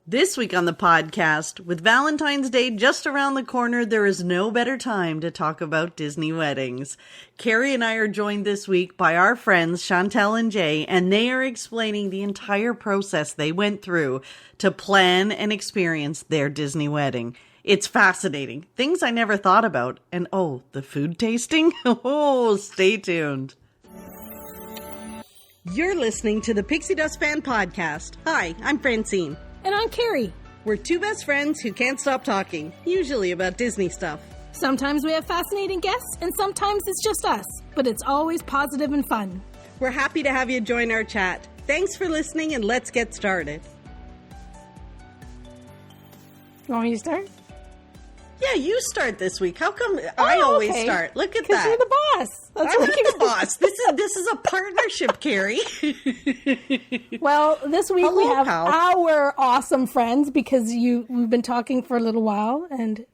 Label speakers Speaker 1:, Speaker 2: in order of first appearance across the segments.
Speaker 1: This week on the podcast, with Valentine's Day just around the corner, there is no better time to talk about Disney weddings. Carrie and I are joined this week by our friends Chantel and Jay, and they are explaining the entire process they went through to plan and experience their Disney wedding. It's fascinating. Things I never thought about. And oh, the food tasting? Oh, stay tuned. You're listening to the Pixie Dust Fan Podcast. Hi, I'm Francine.
Speaker 2: And I'm Carrie.
Speaker 1: We're two best friends who can't stop talking, usually about Disney stuff.
Speaker 2: Sometimes we have fascinating guests, and sometimes it's just us. But it's always positive and fun.
Speaker 1: We're happy to have you join our chat. Thanks for listening, and let's get started.
Speaker 2: You want me to start?
Speaker 1: Yeah, you start this week. How come I always start? Look at that.
Speaker 2: Because you're the boss.
Speaker 1: I'm not the boss. This is a partnership, Carrie.
Speaker 2: Well, this week we have
Speaker 1: pal.
Speaker 2: our awesome friends because we've been talking for a little while, and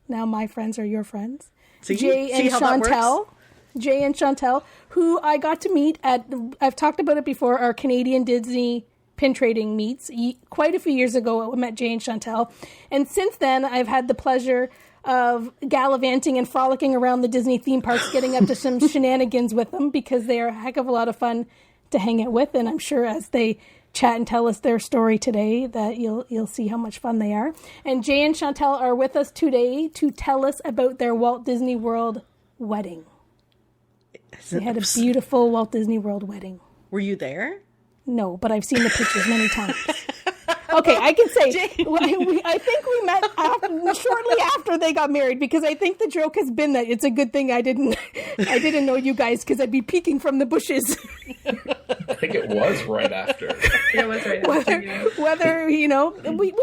Speaker 2: now my friends are your friends. Jay and Chantel. Jay and Chantel, who I got to meet at, I've talked about it before, our Canadian Disney pin trading meets. Quite a few years ago, I met Jay and Chantel. And since then, I've had the pleasure of gallivanting and frolicking around the Disney theme parks, getting up to some shenanigans with them because they are a heck of a lot of fun to hang out with. And I'm sure as they chat and tell us their story today that you'll see how much fun they are. And Jay and Chantel are with us today to tell us about their Walt Disney World wedding. They had a beautiful Walt Disney World wedding.
Speaker 1: Were you there?
Speaker 2: No, but I've seen the pictures many times. Okay, I can say, I think we met shortly after they got married, because I think the joke has been that it's a good thing I didn't know you guys, because I'd be peeking from the bushes.
Speaker 3: I think it was right after.
Speaker 4: It was right after.
Speaker 2: Whether, we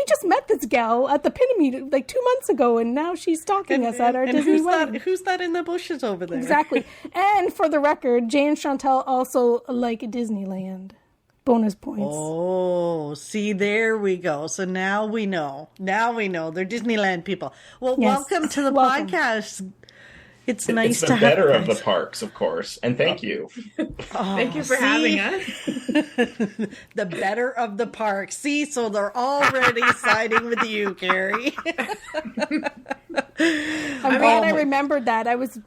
Speaker 2: just met this gal at the Pinnameet like 2 months ago, and now she's stalking us at our Disney wedding.
Speaker 1: Who's that in the bushes over there?
Speaker 2: Exactly. And for the record, Jay and Chantel also like Disneyland. Bonus points.
Speaker 1: Oh, see, there we go. So now we know. They're Disneyland people. Well, yes. Welcome to the podcast. It's nice to have
Speaker 3: the better of the parks, of course. And thank you.
Speaker 4: Thank you for having us.
Speaker 1: The better of the parks. See, so they're already siding with you, Carrie.
Speaker 2: I'm glad I remembered that. I was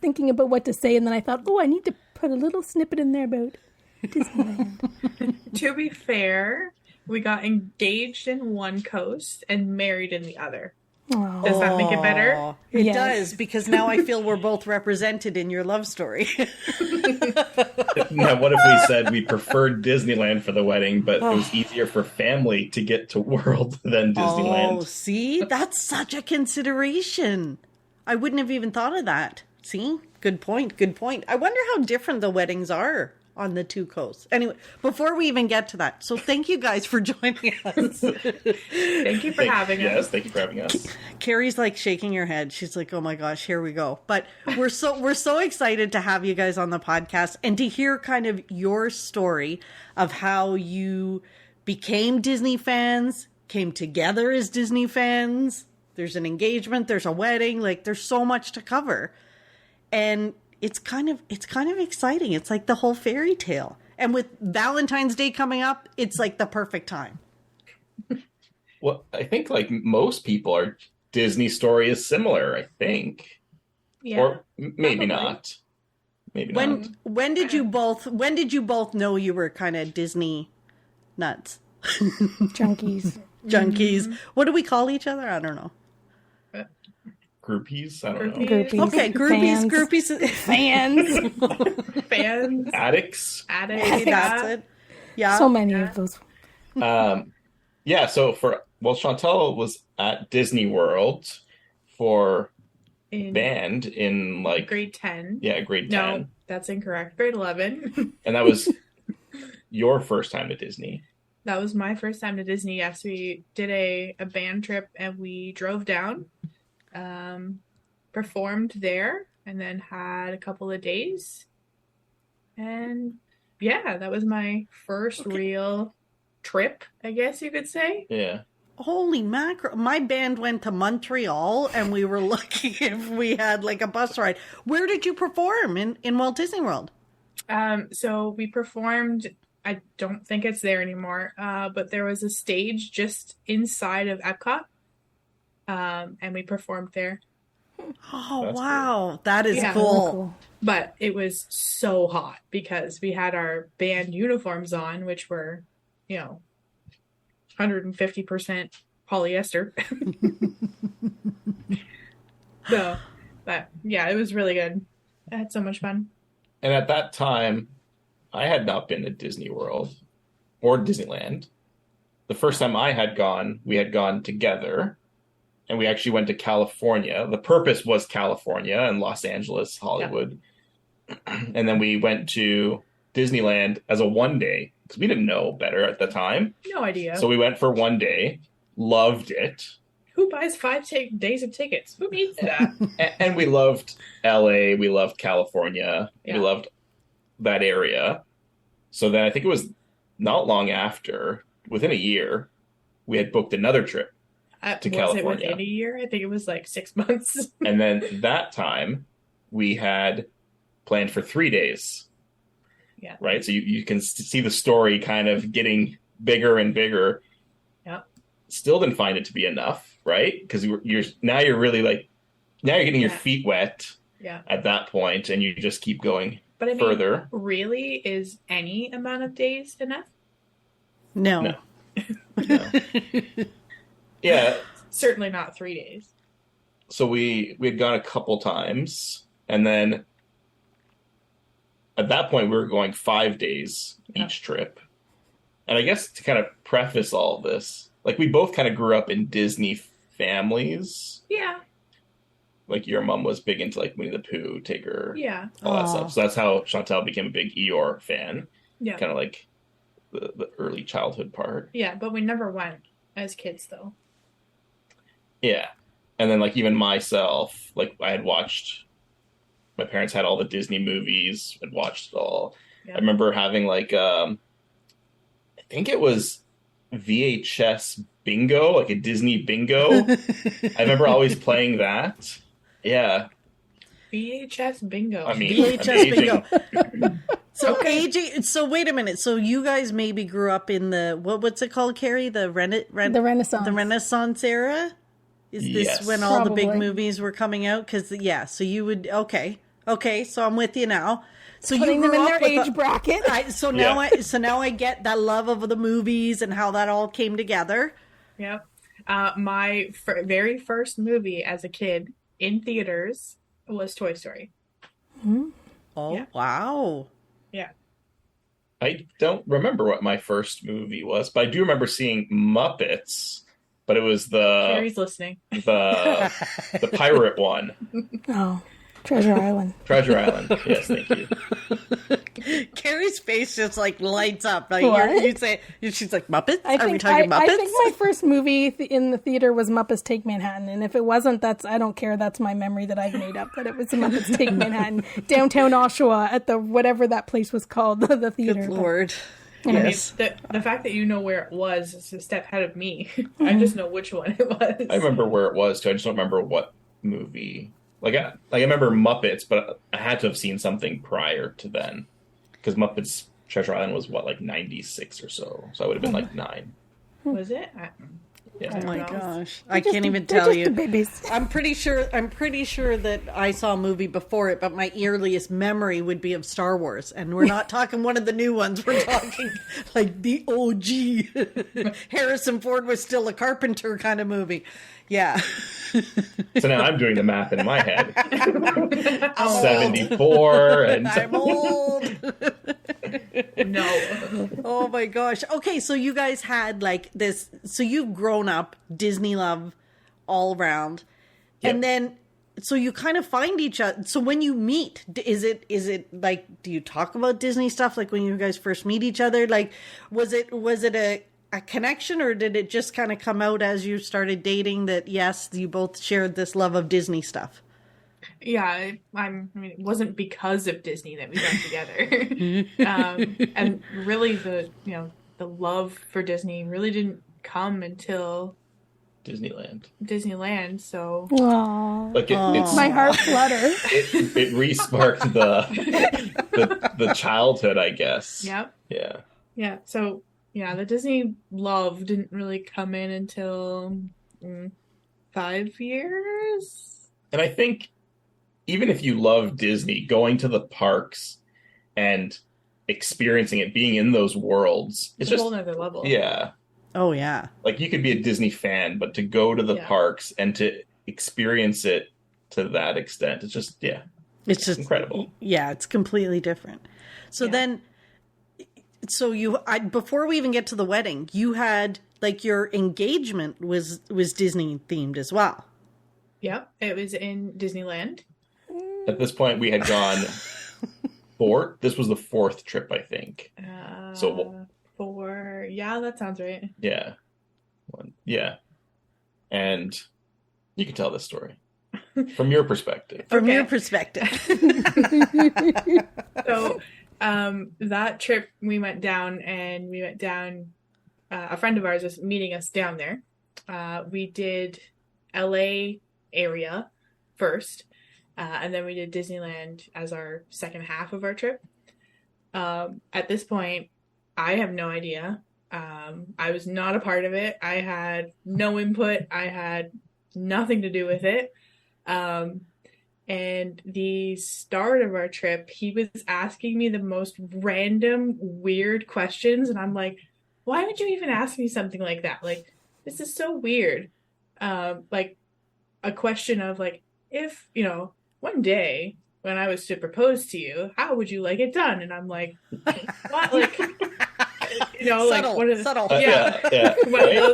Speaker 2: thinking about what to say, and then I thought, I need to put a little snippet in there about Disneyland.
Speaker 4: To be fair, we got engaged in one coast and married in the other.
Speaker 2: Aww.
Speaker 4: Does that make it better?
Speaker 1: It does, because now I feel we're both represented in your love story.
Speaker 3: Now, what if we said we preferred Disneyland for the wedding, but it was easier for family to get to World than Disneyland?
Speaker 1: Oh, see? That's such a consideration. I wouldn't have even thought of that. See? Good point. I wonder how different the weddings are on the two coasts. Anyway, before we even get to that, so thank you guys for joining us.
Speaker 4: Thank you for having us.
Speaker 3: Yes, thank you for having us.
Speaker 1: Carrie's like shaking her head. She's like, "Oh my gosh, here we go." But we're so excited to have you guys on the podcast and to hear kind of your story of how you became Disney fans, came together as Disney fans. There's an engagement, there's a wedding, like there's so much to cover. And it's kind of exciting. It's like the whole fairy tale. And with Valentine's Day coming up, it's like the perfect time.
Speaker 3: Well, I think like most people, our Disney story is similar, I think.
Speaker 4: Yeah.
Speaker 3: Or maybe not. Maybe not.
Speaker 1: When did you both know you were kind of Disney nuts?
Speaker 2: Junkies.
Speaker 1: Mm-hmm. What do we call each other? I don't know.
Speaker 3: Groupies? I don't know.
Speaker 2: Groupies.
Speaker 1: Okay, groupies.
Speaker 4: Fans.
Speaker 3: Addicts?
Speaker 1: That's it. Yeah.
Speaker 2: So many of those.
Speaker 3: Yeah, so Chantel was at Disney World for band in like...
Speaker 4: Grade 10.
Speaker 3: Yeah, grade 10.
Speaker 4: No, that's incorrect. Grade 11.
Speaker 3: And that was your first time to Disney.
Speaker 4: That was my first time to Disney. Yes, we did a band trip and we drove down. Performed there and then had a couple of days, and that was my first real trip, I guess you could say.
Speaker 3: Yeah.
Speaker 1: Holy mackerel. My band went to Montreal and we were lucky if we had like a bus ride. Where did you perform in Walt Disney World?
Speaker 4: So we performed I don't think it's there anymore, but there was a stage just inside of Epcot, and we performed there.
Speaker 1: Oh,
Speaker 3: That's
Speaker 1: wow.
Speaker 3: cool.
Speaker 1: That is
Speaker 4: Yeah.
Speaker 1: cool.
Speaker 4: But it was so hot because we had our band uniforms on, which were, 150% polyester. So, but yeah, it was really good. I had so much fun.
Speaker 3: And at that time, I had not been to Disney World or Disneyland. The first time I had gone, we had gone together, and we actually went to California. The purpose was California and Los Angeles, Hollywood. Yeah. And then we went to Disneyland as a one day because we didn't know better at the time.
Speaker 4: No idea.
Speaker 3: So we went for one day, loved it.
Speaker 4: Who buys 5 days of tickets? Who needs that?
Speaker 3: And we loved LA. We loved California.
Speaker 4: Yeah.
Speaker 3: We loved that area. So then I think it was not long after, within a year, we had booked another trip to California.
Speaker 4: Was it within a year? I think it was like 6 months.
Speaker 3: And then that time we had planned for 3 days.
Speaker 4: Yeah.
Speaker 3: Right? So you can see the story kind of getting bigger and bigger.
Speaker 4: Yeah.
Speaker 3: Still didn't find it to be enough, right? Because you're really like, now you're getting your feet wet at that point, and you just keep going further.
Speaker 4: Really, is any amount of days enough?
Speaker 1: No.
Speaker 3: Yeah.
Speaker 4: Certainly not 3 days.
Speaker 3: So we had gone a couple times, and then at that point we were going 5 days each trip. And I guess to kind of preface all this, like we both kind of grew up in Disney families.
Speaker 4: Yeah.
Speaker 3: Like your mom was big into like Winnie the Pooh, Tigger, all that stuff. So that's how Chantel became a big Eeyore fan. Yeah. Kind of like the early childhood part.
Speaker 4: Yeah, but we never went as kids though.
Speaker 3: Yeah. And then like even myself, like I had watched, my parents had all the Disney movies, I'd watched it all. Yep. I remember having like, I think it was VHS bingo, like a Disney bingo. I remember always playing that. Yeah.
Speaker 4: VHS bingo.
Speaker 3: I mean,
Speaker 1: VHS bingo. So AJ, so wait a minute. So you guys maybe grew up in the what's it called, Carrie? The
Speaker 2: Renaissance.
Speaker 1: The Renaissance era? Is this when all the big movies were coming out? Because so you would okay. So I'm with you now. So
Speaker 2: putting
Speaker 1: you
Speaker 2: them in their age bracket.
Speaker 1: So now I get that love of the movies and how that all came together.
Speaker 4: Yep. My very first movie as a kid in theaters was Toy Story.
Speaker 2: Mm-hmm.
Speaker 1: Oh, wow.
Speaker 4: Yeah.
Speaker 3: I don't remember what my first movie was, but I do remember seeing Muppets, but it was
Speaker 4: Carrie's listening.
Speaker 3: The pirate one.
Speaker 2: Oh, Treasure Island.
Speaker 3: Treasure Island. Yes, thank you.
Speaker 1: Carrie's face just like lights up. Like
Speaker 2: what?
Speaker 1: She's like, Muppets?
Speaker 2: Are we talking Muppets? I think my first movie in the theater was Muppets Take Manhattan, and if it wasn't, I don't care. That's my memory that I've made up. That it was Muppets Take Manhattan, downtown Oshawa at the whatever that place was called, the theater.
Speaker 1: Good Lord.
Speaker 4: Yes. I mean, the fact that you know where it was is a step ahead of me. I just know which one it was.
Speaker 3: I remember where it was too. I just don't remember what movie. I remember Muppets, but I had to have seen something prior to then. Because Muppets Treasure Island was, 96 or so. So I would have been 9.
Speaker 4: Was it?
Speaker 1: Yeah. Oh my gosh. I can't even tell you. Babies. I'm pretty sure that I saw a movie before it, but my earliest memory would be of Star Wars. And we're not talking one of the new ones. We're talking like the OG. Harrison Ford was still a carpenter kind of movie. Yeah.
Speaker 3: So now I'm doing the math in my head. 74 and
Speaker 1: I'm old.
Speaker 4: No.
Speaker 1: Oh my gosh. Okay, so you guys had like this. So you've grown up Disney love all around, and then so you kind of find each other. So when you meet, is it like, do you talk about Disney stuff like when you guys first meet each other? Like, was it a connection, or did it just kind of come out as you started dating that yes, you both shared this love of Disney stuff?
Speaker 4: Yeah, I mean, it wasn't because of Disney that we got together. And really the love for Disney really didn't come until Disneyland, so
Speaker 3: like it's
Speaker 2: my heart flutters.
Speaker 3: It re-sparked the childhood, I guess.
Speaker 4: Yep.
Speaker 3: Yeah.
Speaker 4: Yeah. So yeah, the Disney love didn't really come in until 5 years.
Speaker 3: And I think even if you love Disney, going to the parks and experiencing it, being in those worlds, it's
Speaker 4: a
Speaker 3: just
Speaker 4: whole nother level.
Speaker 3: Yeah.
Speaker 1: Oh yeah.
Speaker 3: Like you could be a Disney fan, but to go to the parks and to experience it to that extent, it's just
Speaker 1: it's just
Speaker 3: incredible.
Speaker 1: Yeah, it's completely different. So then, before we even get to the wedding, you had like your engagement was Disney themed as well.
Speaker 4: Yep, it was in Disneyland.
Speaker 3: At this point, we had gone this was the 4th trip, I think.
Speaker 4: Yeah, that sounds right.
Speaker 3: Yeah. And you can tell this story from your perspective.
Speaker 1: From your perspective.
Speaker 4: So, that trip we went down, a friend of ours was meeting us down there. We did LA area first, and then we did Disneyland as our second half of our trip. At this point, I have no idea. I was not a part of it. I had no input. I had nothing to do with it. And the start of our trip, he was asking me the most random, weird questions. And I'm like, why would you even ask me something like that? Like, this is so weird. Like a question of like, if, one day when I was to propose to you, how would you like it done? And I'm like, what? Like,
Speaker 1: subtle,
Speaker 4: like what are the
Speaker 1: subtle.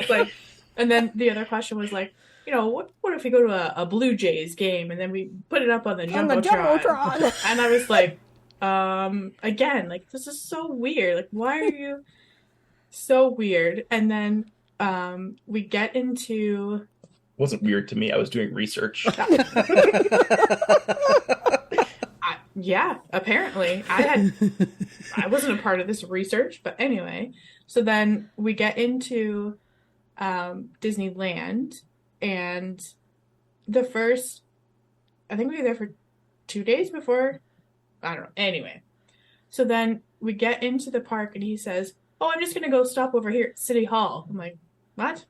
Speaker 4: Like, and then the other question was like, what if we go to a Blue Jays game and then we put it up on the Jumbotron? And I was like, again, like, this is so weird. Like, why are you so weird? And then we get into...
Speaker 3: It wasn't weird to me. I was doing research.
Speaker 4: Yeah, apparently. I wasn't a part of this research, but anyway. So then we get into Disneyland, and I think we were there for 2 days before, I don't know. Anyway, so then we get into the park, and he says, "Oh, I'm just going to go stop over here at City Hall." I'm like, what?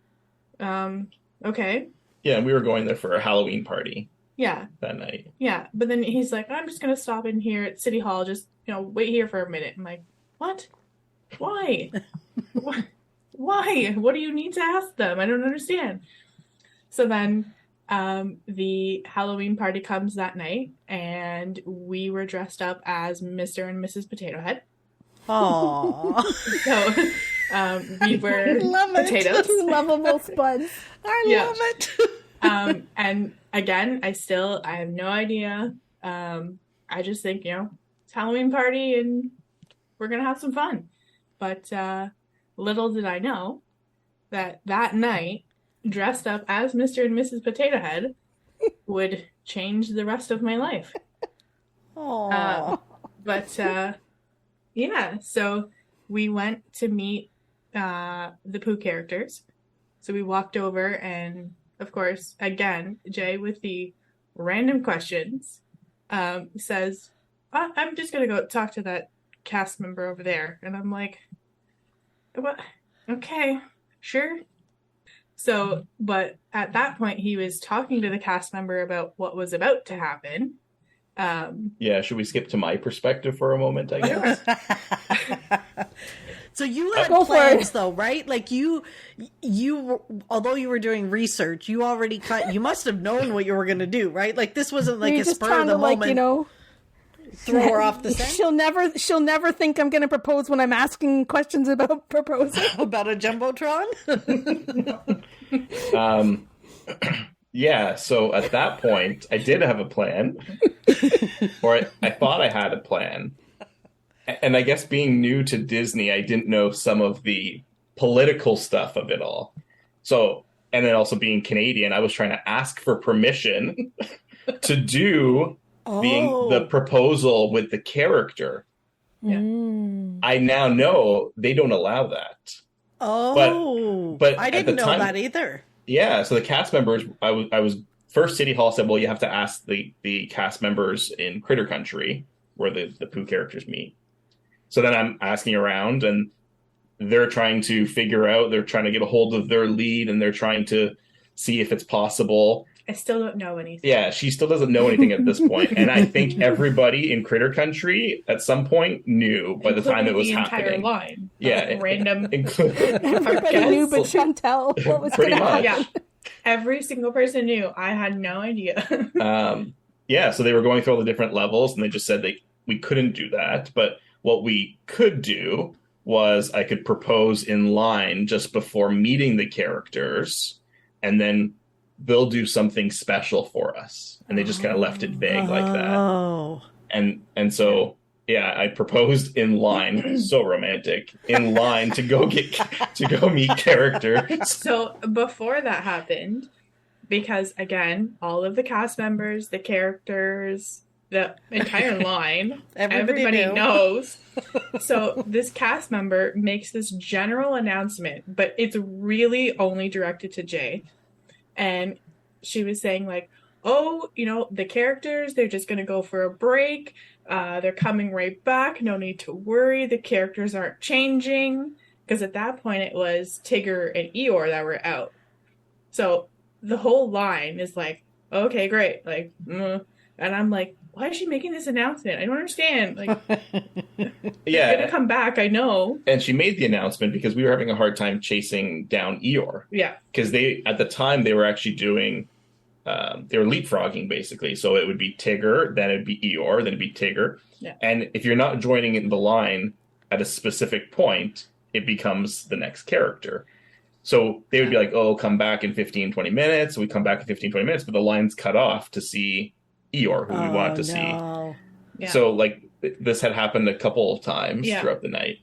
Speaker 4: Okay.
Speaker 3: Yeah, and we were going there for a Halloween party.
Speaker 4: Yeah.
Speaker 3: That night.
Speaker 4: Yeah, but then he's like, I'm just going to stop in here at City Hall, just, wait here for a minute. I'm like, what? Why? Why? What do you need to ask them? I don't understand. So then the Halloween party comes that night, and we were dressed up as Mr. and Mrs. Potato Head.
Speaker 1: Aww.
Speaker 4: So we were potatoes.
Speaker 2: Lovable spuds.
Speaker 1: I love it.
Speaker 4: And again, I have no idea. I just think, it's Halloween party and we're going to have some fun. But little did I know that night, dressed up as Mr. and Mrs. Potato Head would change the rest of my life.
Speaker 1: Aww.
Speaker 4: But yeah, so we went to meet the Pooh characters. So we walked over, and of course, again, Jay with the random questions says, I'm just going to go talk to that cast member over there. And I'm like, what? Okay, sure. So, but at that point, he was talking to the cast member about what was about to happen.
Speaker 3: Yeah, should we skip to my perspective for a moment, I guess?
Speaker 1: So you had plans though, right? Like you, although you were doing research, you must have known what you were going to do, right? Like this wasn't like a spur of the moment. Throw her off the set.
Speaker 2: She'll never think I'm going to propose when I'm asking questions about proposing.
Speaker 1: About a Jumbotron?
Speaker 3: Yeah, so at that point, I did have a plan. Or I thought I had a plan. And I guess being new to Disney, I didn't know some of the political stuff of it all. So, and then also being Canadian, I was trying to ask for permission to do the proposal with the character.
Speaker 4: Yeah.
Speaker 3: I now know they don't allow that.
Speaker 1: Oh, but I didn't know that either.
Speaker 3: Yeah, so the cast members, I was first City Hall said, well, you have to ask the cast members in Critter Country where the Pooh characters meet. So then I'm asking around, and they're trying to figure out, they're trying to get a hold of their lead, and they're trying to see if it's possible.
Speaker 4: I still don't know anything.
Speaker 3: Yeah, she still doesn't know anything at this point. And I think everybody in Critter Country at some point knew by the time it was happening.
Speaker 4: Entire line.
Speaker 3: Yeah.
Speaker 4: Random.
Speaker 2: Everybody knew but Chantel what was going to happen.
Speaker 4: Yeah. Every single person knew. I had no idea.
Speaker 3: Yeah, so they were going through all the different levels, and they just said we couldn't do that. But what we could do was I could propose in line just before meeting the characters, and then they'll do something special for us. And they just kind of left it vague like that.
Speaker 1: Oh.
Speaker 3: And so, yeah, I proposed in line, so romantic, in line to go meet characters.
Speaker 4: So before that happened, because again, all of the cast members, the characters, the entire line, everybody knows. So this cast member makes this general announcement, but it's really only directed to Jay. And she was saying like, oh, the characters, they're just going to go for a break. They're coming right back. No need to worry. The characters aren't changing. Because at that point it was Tigger and Eeyore that were out. So the whole line is like, okay, great. Like, and I'm like, why is she making this announcement? I don't understand. Like,
Speaker 3: yeah,
Speaker 4: they're gonna come back, I know.
Speaker 3: And she made the announcement because we were having a hard time chasing down Eeyore.
Speaker 4: Yeah,
Speaker 3: because at the time they were actually doing, they were leapfrogging basically. So it would be Tigger, then it'd be Eeyore, then it'd be Tigger.
Speaker 4: Yeah.
Speaker 3: And if you're not joining in the line at a specific point, it becomes the next character. So they would be like, oh, come back in 15, 20 minutes. We come back in 15, 20 minutes, but the line's cut off to see Eeyore, who we wanted to see.
Speaker 4: Yeah.
Speaker 3: So, like, this had happened a couple of times throughout the night.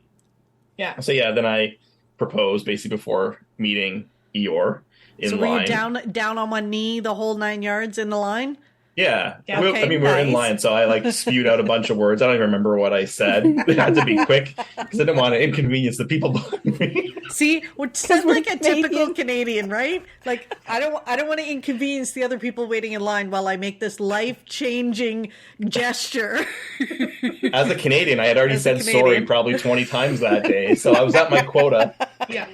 Speaker 4: Yeah.
Speaker 3: So, yeah, then I proposed basically before meeting Eeyore in line.
Speaker 1: So were you down on one knee the whole 9 yards in the line?
Speaker 3: Yeah.
Speaker 1: Okay,
Speaker 3: we were in line, so I, like, spewed out a bunch of words. I don't even remember what I said. It had to be quick, because I didn't want to inconvenience the people behind me.
Speaker 1: See, which sounds like a typical Canadian, right? Like, I don't want to inconvenience the other people waiting in line while I make this life-changing gesture.
Speaker 3: As a Canadian, I had already said sorry probably 20 times that day, so I was at my quota.
Speaker 4: Yeah.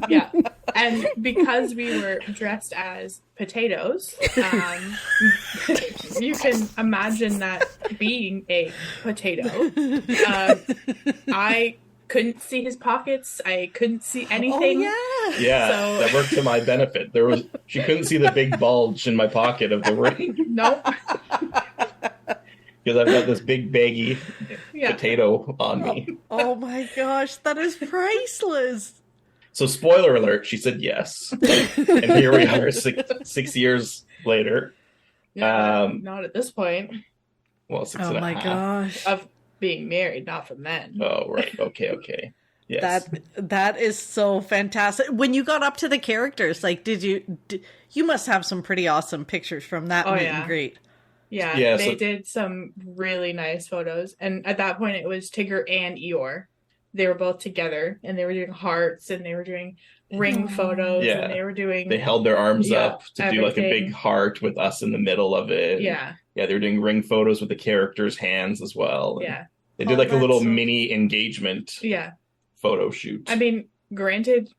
Speaker 4: Yeah. And because we were dressed as potatoes, you can imagine that being a potato. I couldn't see his pockets. I couldn't see anything.
Speaker 1: Oh,
Speaker 3: Yeah,
Speaker 4: So-
Speaker 3: that worked to my benefit. She couldn't see the big bulge in my pocket of the ring.
Speaker 4: Nope.
Speaker 3: Because I've got this big baggy
Speaker 4: Yeah.
Speaker 3: potato on me.
Speaker 1: Oh my gosh, that is priceless.
Speaker 3: So, spoiler alert, she said yes. And here we are 6 years later.
Speaker 4: Yeah, not at this point
Speaker 3: Well, six
Speaker 1: Oh
Speaker 3: and a
Speaker 1: my
Speaker 3: half.
Speaker 1: gosh.
Speaker 4: of being married, not from then.
Speaker 3: Oh, right. Okay. Yes.
Speaker 1: That is so fantastic. When you got up to the characters, like, you must have some pretty awesome pictures from that meet and greet.
Speaker 4: Yeah, they did some really nice photos. And at that point, it was Tigger and Eeyore. They were both together, and they were doing hearts, and they were doing ring photos,
Speaker 3: Yeah.
Speaker 4: and they were doing...
Speaker 3: They held their arms up to do like a
Speaker 4: everything.
Speaker 3: big heart with us in the middle of it.
Speaker 4: Yeah,
Speaker 3: Yeah, they were doing ring photos with the characters' hands as well. And
Speaker 4: yeah,
Speaker 3: they did
Speaker 1: Oh,
Speaker 3: like a little
Speaker 1: that's so-
Speaker 3: mini engagement
Speaker 4: yeah.
Speaker 3: photo shoot.
Speaker 4: I mean, granted,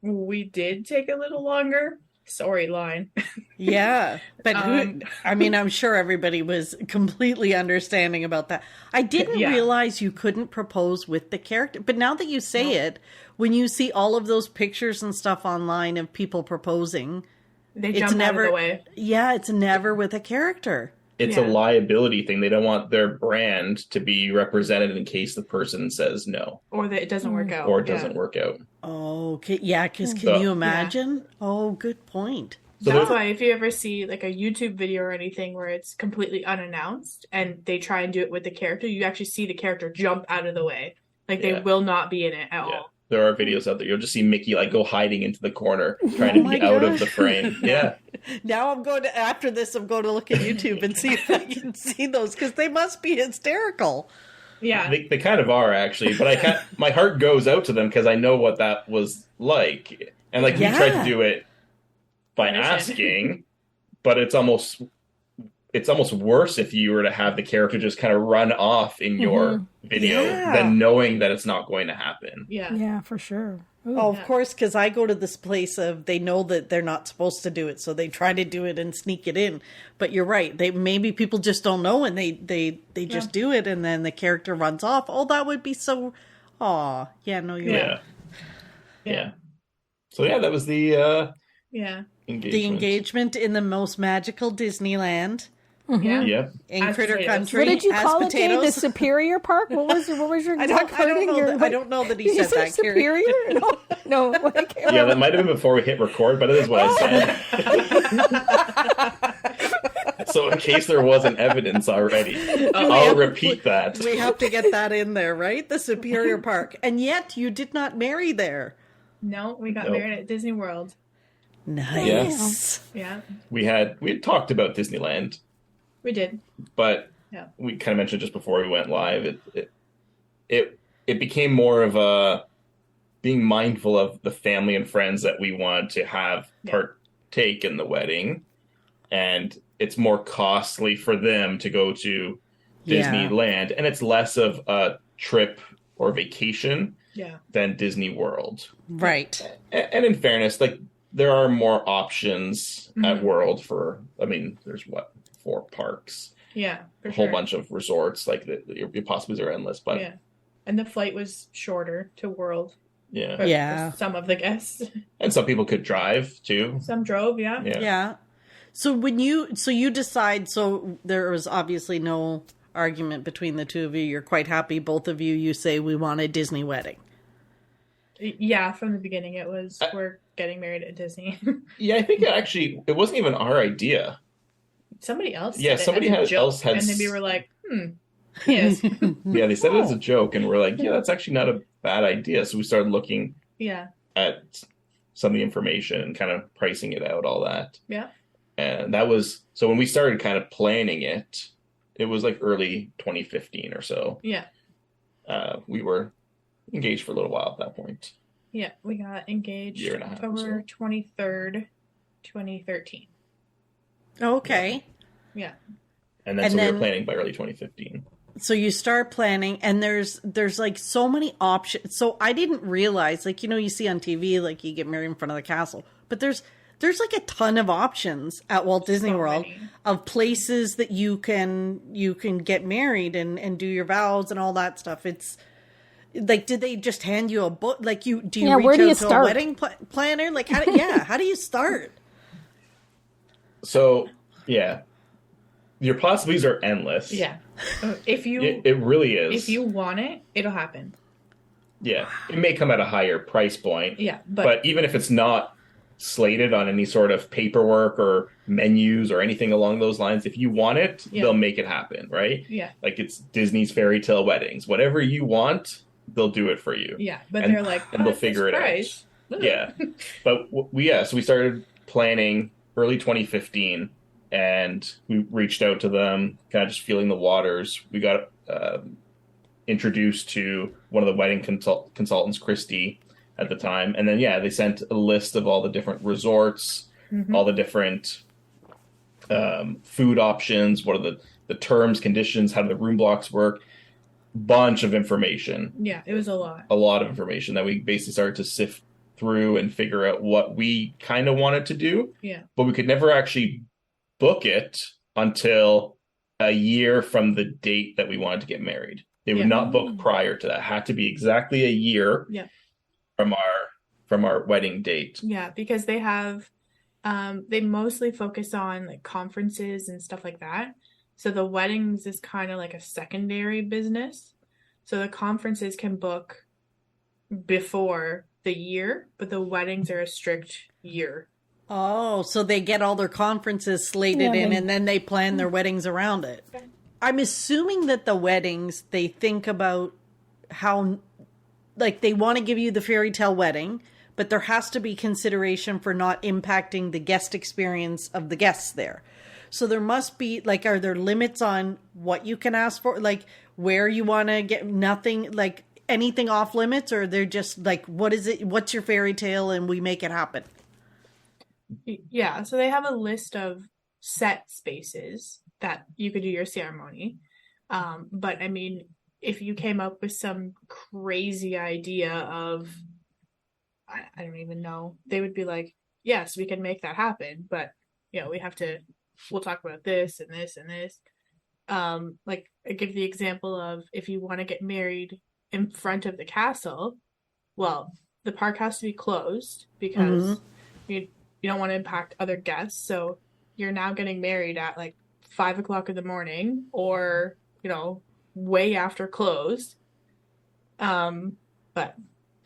Speaker 4: we did take a little longer. Sorry, line.
Speaker 1: Yeah, but I'm sure everybody was completely understanding about that. I didn't realize you couldn't propose with the character, but now that you say it, when you see all of those pictures and stuff online of people proposing,
Speaker 4: They jumped out of the way.
Speaker 1: Yeah, it's never with a character.
Speaker 3: It's
Speaker 4: Yeah.
Speaker 3: a liability thing. They don't want their brand to be represented in case the person says no
Speaker 4: Or that it doesn't work out.
Speaker 3: or it doesn't work out.
Speaker 1: Oh, yeah, because can
Speaker 3: So-
Speaker 1: you imagine? Oh, good point.
Speaker 3: So
Speaker 4: That's
Speaker 3: there-
Speaker 4: why if you ever see like a YouTube video or anything where it's completely unannounced and they try and do it with the character, you actually see the character jump out of the way. Like they
Speaker 3: Yeah.
Speaker 4: will not be in it at
Speaker 3: Yeah.
Speaker 4: all.
Speaker 3: There are videos out there. You'll just see Mickey like go hiding into the corner, trying to
Speaker 1: my
Speaker 3: be out of
Speaker 1: gosh.
Speaker 3: the frame. Yeah.
Speaker 1: Now after this, I'm going to look at YouTube and see if I can see those, because they must be hysterical.
Speaker 4: Yeah.
Speaker 3: They kind of are actually, but I can't. My heart goes out to them because I know what that was like, and like we tried to do it by
Speaker 4: Permission.
Speaker 3: asking, but it's almost it's almost worse if you were to have the character just kind of run off in your video than knowing that it's not going to happen.
Speaker 2: Yeah, for sure. Ooh.
Speaker 1: Oh, of course, because I go to this place of they know that they're not supposed to do it, so they try to do it and sneak it in. But you're right; maybe people just don't know, and they just do it, and then the character runs off. Oh, that would be so. Aw, yeah, no, you're right.
Speaker 3: Yeah. So that was the engagement.
Speaker 1: The engagement in the most magical Disneyland.
Speaker 3: Yep.
Speaker 1: In Critter Country.
Speaker 2: What did you call
Speaker 1: potatoes.
Speaker 2: it, Jay? The Superior Park? What was your exact wording?
Speaker 1: I don't know that he said that,
Speaker 2: Superior? No, I can't remember.
Speaker 3: That might have been before we hit record, but it is what I said. So in case there wasn't evidence already, I'll repeat that.
Speaker 1: We have to get that in there, right? The Superior Park. And yet you did not marry there.
Speaker 4: No, we got married at Disney World.
Speaker 1: Nice.
Speaker 3: Yes.
Speaker 4: Yeah.
Speaker 3: We had talked about Disneyland.
Speaker 4: We did.
Speaker 3: But we kind of mentioned just before we went live, it became more of a being mindful of the family and friends that we want to have partake in the wedding. And it's more costly for them to go to Disneyland. And it's less of a trip or vacation than Disney World.
Speaker 1: Right.
Speaker 3: And in fairness, like there are more options at World there's 4 parks.
Speaker 4: Yeah,
Speaker 3: a whole bunch of resorts. Like your possibilities are endless. But
Speaker 4: and the flight was shorter to World.
Speaker 3: Yeah.
Speaker 4: For some of the guests.
Speaker 3: And some people could drive too.
Speaker 4: Some drove. Yeah.
Speaker 1: So you decide. So there was obviously no argument between the two of you. You're quite happy, both of you. You say we want a Disney wedding.
Speaker 4: Yeah, from the beginning it was we're getting married at Disney.
Speaker 3: I think it wasn't even our idea.
Speaker 4: Somebody else.
Speaker 3: Somebody else had.
Speaker 4: And then we were like, yes.
Speaker 3: They said it as a joke, and we're like, that's actually not a bad idea. So we started looking. At some of the information and kind of pricing it out, all that.
Speaker 4: Yeah.
Speaker 3: And that was so when we started kind of planning it. It was like early 2015 or so.
Speaker 4: Yeah.
Speaker 3: We were engaged for a little while at that point.
Speaker 4: Yeah, we got engaged October 23rd, 2013.
Speaker 1: Okay.
Speaker 4: Yeah.
Speaker 3: And then we were planning by early 2015.
Speaker 1: So you start planning, and there's like so many options. So I didn't realize, like, you see on TV, like you get married in front of the castle, but there's like a ton of options at Walt Disney World of places that you can get married and do your vows and all that stuff. It's like, did they just hand you a book? Like, do you reach out to a wedding planner? Like, how do you start?
Speaker 3: So, your possibilities are endless.
Speaker 4: Yeah. If you...
Speaker 3: It really is.
Speaker 4: If you want it, it'll happen.
Speaker 3: Yeah. It may come at a higher price point.
Speaker 4: Yeah.
Speaker 3: But even if it's not slated on any sort of paperwork or menus or anything along those lines, if you want it, they'll make it happen, right?
Speaker 4: Yeah.
Speaker 3: Like it's Disney's Fairytale Weddings. Whatever you want, they'll do it for you.
Speaker 4: Yeah. But they're like,
Speaker 3: and they'll figure it out. Yeah. But so we started planning early 2015. And we reached out to them, kind of just feeling the waters. We got introduced to one of the wedding consultants, Christy, at the time. And then, they sent a list of all the different resorts, all the different food options, what are the terms, conditions, how do the room blocks work. Bunch of information.
Speaker 4: Yeah, it was a lot.
Speaker 3: A lot of information that we basically started to sift through and figure out what we kind of wanted to do.
Speaker 4: Yeah.
Speaker 3: But we could never actually book it until a year from the date that we wanted to get married. They would not book prior to that. It had to be exactly a year from our wedding date.
Speaker 4: Yeah, because they have they mostly focus on like conferences and stuff like that. So the weddings is kind of like a secondary business. So the conferences can book before the year, but the weddings are a strict year.
Speaker 1: Oh, so they get all their conferences slated in, and then they plan their weddings around it. Okay. I'm assuming that the weddings, they think about how, like, they want to give you the fairy tale wedding, but there has to be consideration for not impacting the guest experience of the guests there. So there must be, like, are there limits on what you can ask for? Like, where you want to get nothing, like, anything off limits? Or they're just, like, what is it? What's your fairy tale? And we make it happen.
Speaker 4: Yeah, so they have a list of set spaces that you could do your ceremony. But I mean, if you came up with some crazy idea of, I don't even know, they would be like, yes, we can make that happen, but we'll talk about this and this and this. Like I give the example of, if you want to get married in front of the castle, well, the park has to be closed because you don't want to impact other guests. So you're now getting married at like 5 o'clock in the morning, or way after closed. But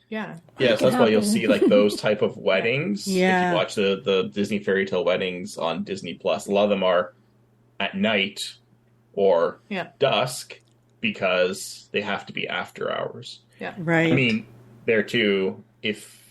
Speaker 4: yeah,
Speaker 3: so that's why you'll see like those type of weddings.
Speaker 1: Yeah.
Speaker 3: If you watch the Disney Fairytale Weddings on Disney Plus, a lot of them are at night or dusk because they have to be after hours.
Speaker 4: Yeah.
Speaker 1: Right.
Speaker 3: I mean, there too, if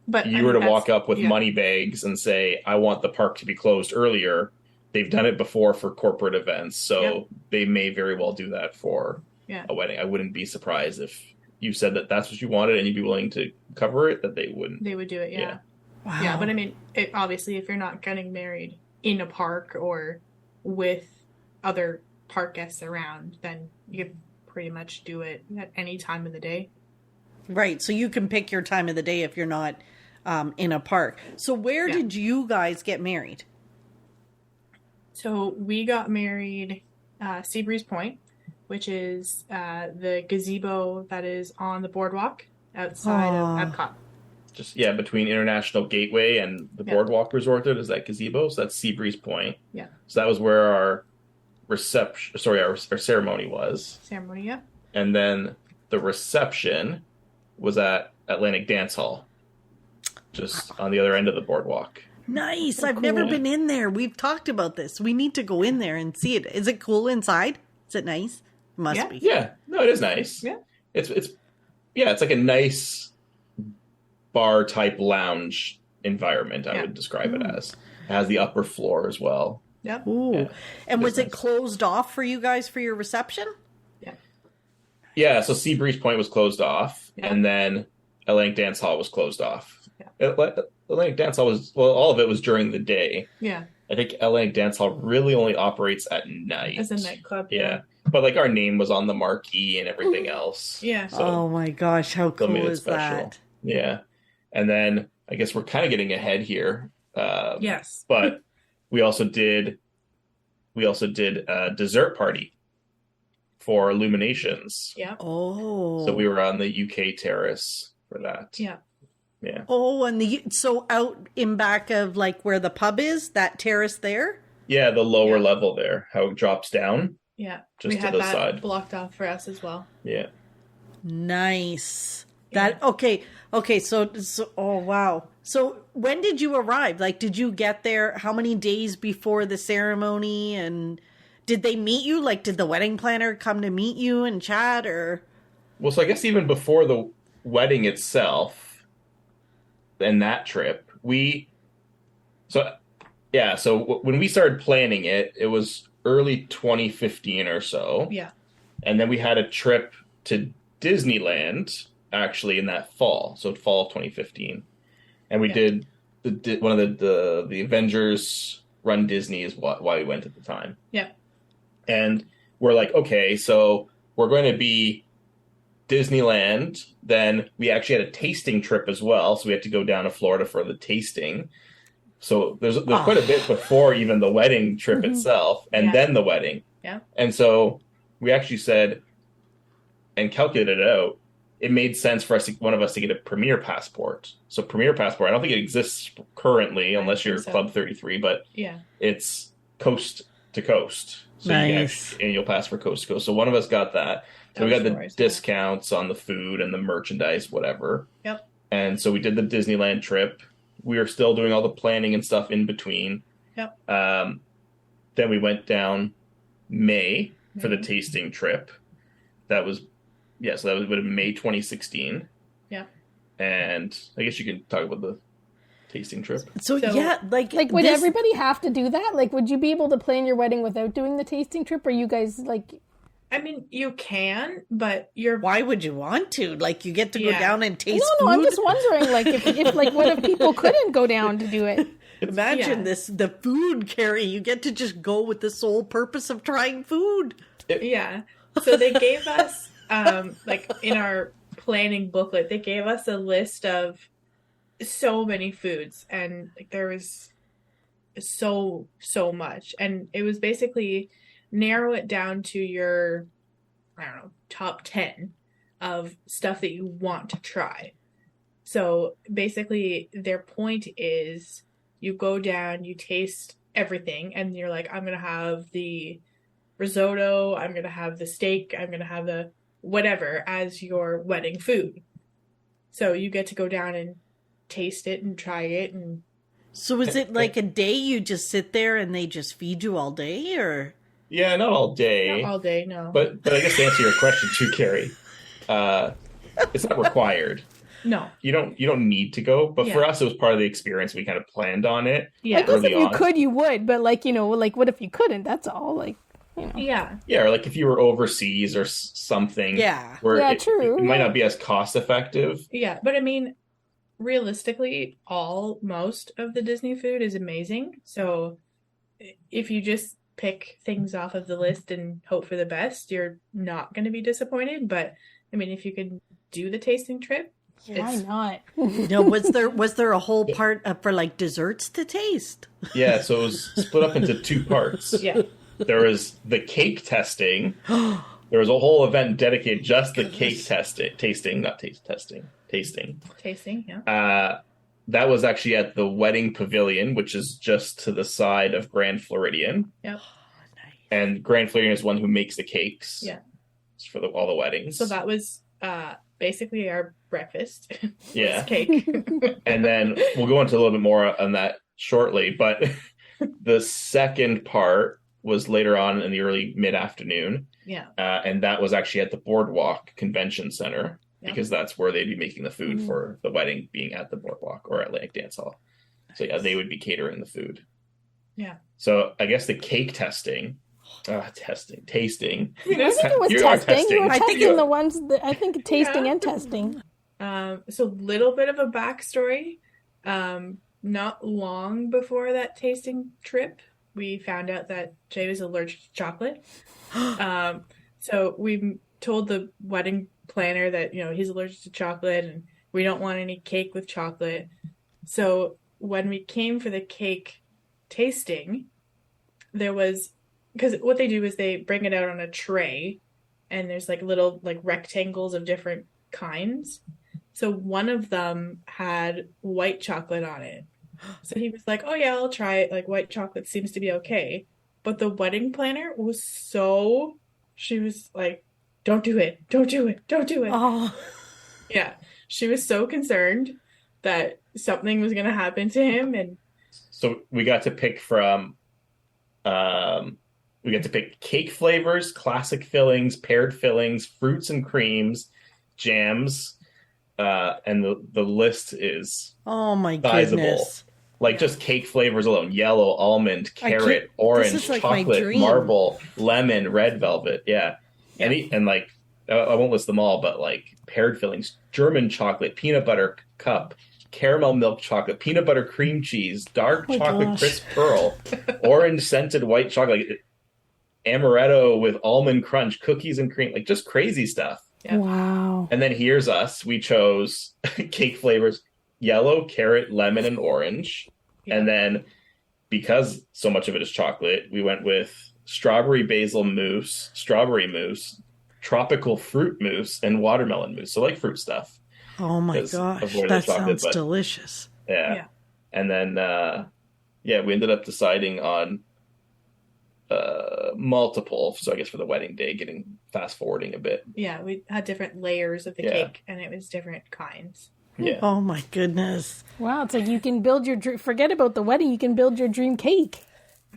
Speaker 4: but
Speaker 3: you were to walk up with money bags and say, I want the park to be closed earlier, they've done it before for corporate events, so they may very well do that for a wedding. I wouldn't be surprised if you said that that's what you wanted and you'd be willing to cover it, that they wouldn't.
Speaker 4: They would do it, yeah.
Speaker 1: Wow.
Speaker 4: Yeah, but I mean, obviously, if you're not getting married in a park or with other park guests around, then you can pretty much do it at any time of the day.
Speaker 1: Right, so you can pick your time of the day if you're not in a park. So where did you guys get married?
Speaker 4: So we got married Seabreeze Point, which is the gazebo that is on the boardwalk outside of Epcot.
Speaker 3: Just, between International Gateway and the Boardwalk Resort, there's that gazebo. So that's Seabreeze Point.
Speaker 4: Yeah.
Speaker 3: So that was where our our ceremony was.
Speaker 4: Ceremony, yeah.
Speaker 3: And then the reception was at Atlantic Dance Hall, just on the other end of the boardwalk.
Speaker 1: Nice. I've never been in there. We've talked about this. We need to go in there and see it. Is it cool inside? Is it nice? Must be.
Speaker 3: Yeah. No, it is nice.
Speaker 4: Yeah.
Speaker 3: It's like a nice bar type lounge environment, I would describe it as. It has the upper floor as well.
Speaker 4: Yep.
Speaker 1: Ooh.
Speaker 3: Yeah.
Speaker 1: And was it closed off for you guys for your reception?
Speaker 4: Yeah.
Speaker 3: Yeah, so Seabreeze Point was closed off, and then Atlantic Dance Hall was closed off.
Speaker 4: Yeah.
Speaker 3: Atlantic Dance Hall was, all of it was during the day.
Speaker 4: Yeah.
Speaker 3: I think Atlantic Dance Hall really only operates at night.
Speaker 4: As a nightclub.
Speaker 3: Yeah. But like our name was on the marquee and everything else.
Speaker 4: Yeah.
Speaker 1: So, oh my gosh, how cool is that?
Speaker 3: Yeah. And then I guess we're kind of getting ahead here.
Speaker 4: Yes.
Speaker 3: But we also did a dessert party for Illuminations.
Speaker 4: Yeah.
Speaker 1: Oh.
Speaker 3: So we were on the UK terrace for that.
Speaker 4: Yeah.
Speaker 3: Yeah.
Speaker 1: Oh, and so out in back of like where the pub is, that terrace there?
Speaker 3: Yeah, the lower level there, how it drops down.
Speaker 4: Yeah.
Speaker 3: Just
Speaker 4: we had
Speaker 3: to the
Speaker 4: that
Speaker 3: side.
Speaker 4: blocked off for us as well.
Speaker 3: Yeah.
Speaker 1: Nice. That okay, so oh wow. So when did you arrive? Like, did you get there how many days before the ceremony, and did they meet you? Like, did the wedding planner come to meet you and chat, or?
Speaker 3: Well, so I guess even before the wedding itself and that trip, so when we started planning it, it was early 2015 or so.
Speaker 4: Yeah.
Speaker 3: And then we had a trip to Disneyland actually in that fall, so fall of 2015. And we did one of the Avengers Run Disney is why we went at the time.
Speaker 4: Yeah.
Speaker 3: And we're like, okay, so we're going to be Disneyland. Then we actually had a tasting trip as well, so we had to go down to Florida for the tasting. So there's quite a bit before even the wedding trip itself, and then the wedding.
Speaker 4: Yeah.
Speaker 3: And so we actually said and calculated it out. It made sense for one of us to get a Premier Passport. So Premier Passport, I don't think it exists currently unless you're Club 33, but it's coast to coast. So you get annual pass for coast to coast. So one of us got that. So we got the discounts on the food and the merchandise, whatever.
Speaker 4: Yep.
Speaker 3: And so we did the Disneyland trip. We were still doing all the planning and stuff in between.
Speaker 4: Yep.
Speaker 3: Then we went down May for the tasting trip. That was, so that would have been May 2016.
Speaker 4: Yeah.
Speaker 3: And I guess you can talk about the tasting trip.
Speaker 1: So like
Speaker 2: would everybody have to do that? Like, would you be able to plan your wedding without doing the tasting trip? Or you guys like?
Speaker 4: I mean, you can, but
Speaker 1: why would you want to? Like, you get to go down and taste
Speaker 2: No,
Speaker 1: food?
Speaker 2: I'm just wondering, like, if like, what if people couldn't go down to do it?
Speaker 1: Imagine this, the food, Carrie. You get to just go with the sole purpose of trying food.
Speaker 4: Yeah. So they gave us, like in our planning booklet, they gave us a list of so many foods, and like there was so much, and it was basically narrow it down to your, I don't know, top 10 of stuff that you want to try. So basically their point is you go down, you taste everything, and you're like, I'm going to have the risotto, I'm going to have the steak, I'm going to have the whatever as your wedding food. So you get to go down and taste it and try it. And
Speaker 1: so is it like a day you just sit there and they just feed you all day, or?
Speaker 3: Yeah, not all day.
Speaker 4: Not all day, no.
Speaker 3: But I guess to answer your question too, Carrie, it's not required.
Speaker 4: No.
Speaker 3: You don't need to go, but for us it was part of the experience. We kind of planned on it.
Speaker 4: Yeah.
Speaker 2: I guess if you could, you would, but like, like what if you couldn't? That's all, like,
Speaker 4: Yeah.
Speaker 3: Yeah, or like if you were overseas or something.
Speaker 1: Yeah.
Speaker 3: Where
Speaker 2: true.
Speaker 3: It might not be as cost effective.
Speaker 4: Yeah, but I mean, realistically, most of the Disney food is amazing. So if you just pick things off of the list and hope for the best, you're not going to be disappointed. But I mean, if you could do the tasting trip,
Speaker 2: why not?
Speaker 1: No, was there a whole part for like desserts to taste?
Speaker 3: Yeah, so it was split up into two parts.
Speaker 4: Yeah.
Speaker 3: There was the cake testing. There was a whole event dedicated just to cake tasting.
Speaker 4: Tasting, yeah.
Speaker 3: That was actually at the Wedding Pavilion, which is just to the side of Grand Floridian.
Speaker 4: Yep.
Speaker 3: And Grand Floridian is one who makes the cakes.
Speaker 4: Yeah.
Speaker 3: For all the weddings.
Speaker 4: So that was basically our breakfast.
Speaker 3: Yeah.
Speaker 4: Cake.
Speaker 3: And then we'll go into a little bit more on that shortly. But the second part was later on in the early mid-afternoon.
Speaker 4: Yeah.
Speaker 3: And that was actually at the Boardwalk Convention Center, because that's where they'd be making the food for the wedding, being at the Boardwalk or Atlantic Dance Hall. So yeah, they would be catering the food.
Speaker 4: Yeah.
Speaker 3: So I guess the cake tasting.
Speaker 2: I think it was testing. You were testing the ones that I think tasting and testing.
Speaker 4: So a little bit of a backstory. Not long before that tasting trip, we found out that Jay was allergic to chocolate. So we told the wedding planner that, he's allergic to chocolate and we don't want any cake with chocolate. So when we came for the cake tasting, there was, because what they do is they bring it out on a tray and there's like little like rectangles of different kinds. So one of them had white chocolate on it. So he was like, oh yeah, I'll try it. Like white chocolate seems to be okay. But the wedding planner was she was like, don't do it. Don't do it. Don't do it.
Speaker 1: Oh.
Speaker 4: Yeah. She was so concerned that something was going to happen to him. And
Speaker 3: so we got to pick from, cake flavors, classic fillings, paired fillings, fruits and creams, jams, and the list is sizable.
Speaker 1: Goodness.
Speaker 3: Like just cake flavors alone: yellow, almond, carrot, orange,
Speaker 1: like
Speaker 3: chocolate, marble, lemon, red velvet. Yeah, and like I won't list them all, but like paired fillings: German chocolate, peanut butter cup, caramel milk chocolate, peanut butter cream cheese, dark chocolate crisp pearl, orange scented white chocolate, amaretto with almond crunch, cookies and cream, like just crazy stuff.
Speaker 2: Yeah. Wow.
Speaker 3: And then here's us. We chose cake flavors: yellow, carrot, lemon, and orange. Yeah. And then because so much of it is chocolate, we went with strawberry basil mousse, strawberry mousse, tropical fruit mousse, and watermelon mousse. So like fruit stuff.
Speaker 1: Oh my gosh, that sounds delicious.
Speaker 3: Yeah. And then, we ended up deciding on multiple. So I guess for the wedding day, getting fast forwarding a bit.
Speaker 4: Yeah, we had different layers of the cake, and it was different kinds.
Speaker 3: Yeah.
Speaker 1: Oh my goodness.
Speaker 2: Wow, it's like you can build your dream. Forget about the wedding. You can build your dream cake.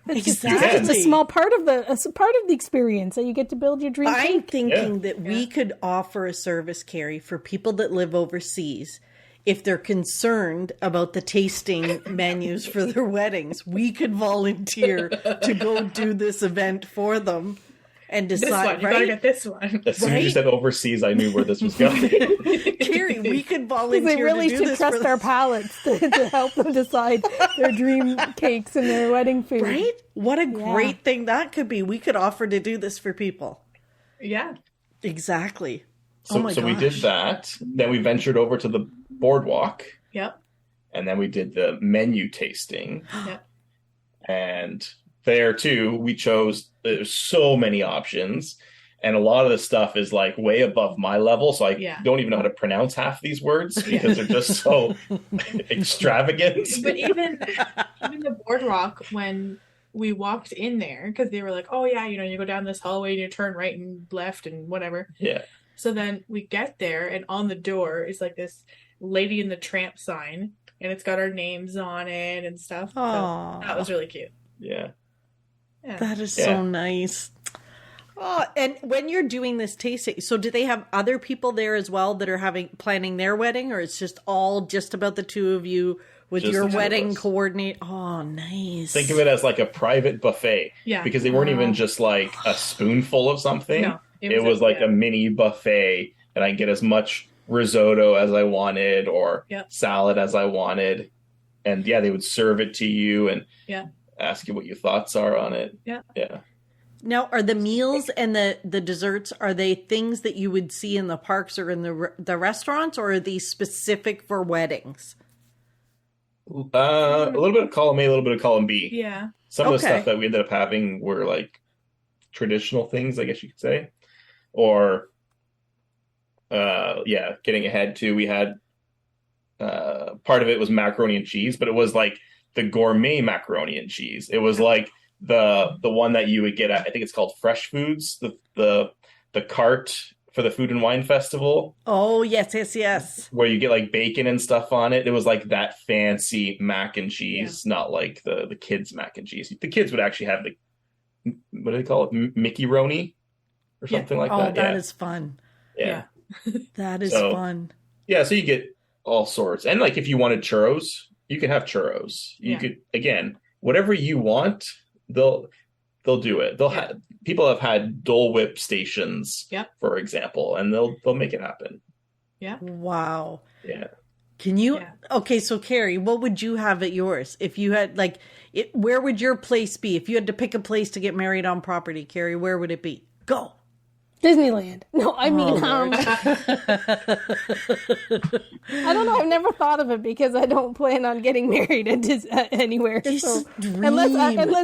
Speaker 1: Exactly.
Speaker 2: It's a small part of the experience that you get to build your dream cake.
Speaker 1: I'm thinking that we could offer a service, Carrie, for people that live overseas. If they're concerned about the tasting menus for their weddings, we could volunteer to go do this event for them. and
Speaker 4: This
Speaker 1: decide,
Speaker 4: one, you gotta get this one.
Speaker 3: As soon as you said overseas, I knew where this was going.
Speaker 1: Carrie, we could volunteer
Speaker 2: They really
Speaker 1: to do
Speaker 2: should
Speaker 1: this
Speaker 2: trust our palates to help them decide their dream cakes and their wedding food.
Speaker 1: Right? What a great thing that could be. We could offer to do this for people.
Speaker 4: Yeah.
Speaker 1: Exactly.
Speaker 3: So we did that. Then we ventured over to the boardwalk.
Speaker 4: Yep.
Speaker 3: And then we did the menu tasting.
Speaker 4: Yep.
Speaker 3: And there too, we chose, there's so many options. And a lot of the stuff is like way above my level. So I don't even know how to pronounce half these words because they're just so extravagant.
Speaker 4: But even the boardwalk, when we walked in there, because they were like, oh yeah, you go down this hallway and you turn right and left and whatever.
Speaker 3: Yeah.
Speaker 4: So then we get there and on the door is like this Lady in the Tramp sign. And it's got our names on it and stuff.
Speaker 1: Aww.
Speaker 4: So that was really cute.
Speaker 3: Yeah.
Speaker 1: That is so nice. Oh, and when you're doing this tasting, so do they have other people there as well that are planning their wedding, or it's just about the two of you with
Speaker 3: Just
Speaker 1: your
Speaker 3: the two
Speaker 1: wedding
Speaker 3: of us.
Speaker 1: coordinate? Oh, nice.
Speaker 3: Think of it as like a private buffet.
Speaker 4: Yeah.
Speaker 3: Because they weren't even just like a spoonful of something.
Speaker 4: No.
Speaker 3: It was like a mini buffet, and I get as much risotto as I wanted or salad as I wanted. And they would serve it to you and ask you what your thoughts are on it.
Speaker 4: Yeah.
Speaker 3: Yeah.
Speaker 1: Now, are the meals and the desserts, are they things that you would see in the parks or in the restaurants, or are these specific for weddings?
Speaker 3: A little bit of column A, a little bit of column B.
Speaker 4: Yeah.
Speaker 3: Some of the stuff that we ended up having were like traditional things, I guess you could say. Or getting ahead too, we had part of it was macaroni and cheese, but it was like the gourmet macaroni and cheese. It was like the one that you would get at, I think it's called Fresh Foods, the cart for the Food and Wine Festival.
Speaker 1: Oh, yes.
Speaker 3: Where you get like bacon and stuff on it. It was like that fancy mac and cheese, not like the kids' mac and cheese. The kids would actually have what do they call it? Mickey Roni or something like that.
Speaker 1: Oh, that is fun.
Speaker 3: Yeah.
Speaker 1: That is fun.
Speaker 3: Yeah, so you get all sorts. And like if you wanted churros, you could have churros. You could, again, whatever you want, they'll do it. People have had Dole Whip stations, for example, and they'll make it happen.
Speaker 4: Yeah.
Speaker 1: Wow.
Speaker 3: Yeah.
Speaker 1: Can you okay, so Carrie, what would you have at yours? If you had where would your place be? If you had to pick a place to get married on property, Carrie, where would it be? Go.
Speaker 2: Disneyland. No, I mean, I don't know. I've never thought of it because I don't plan on getting married anywhere. So, unless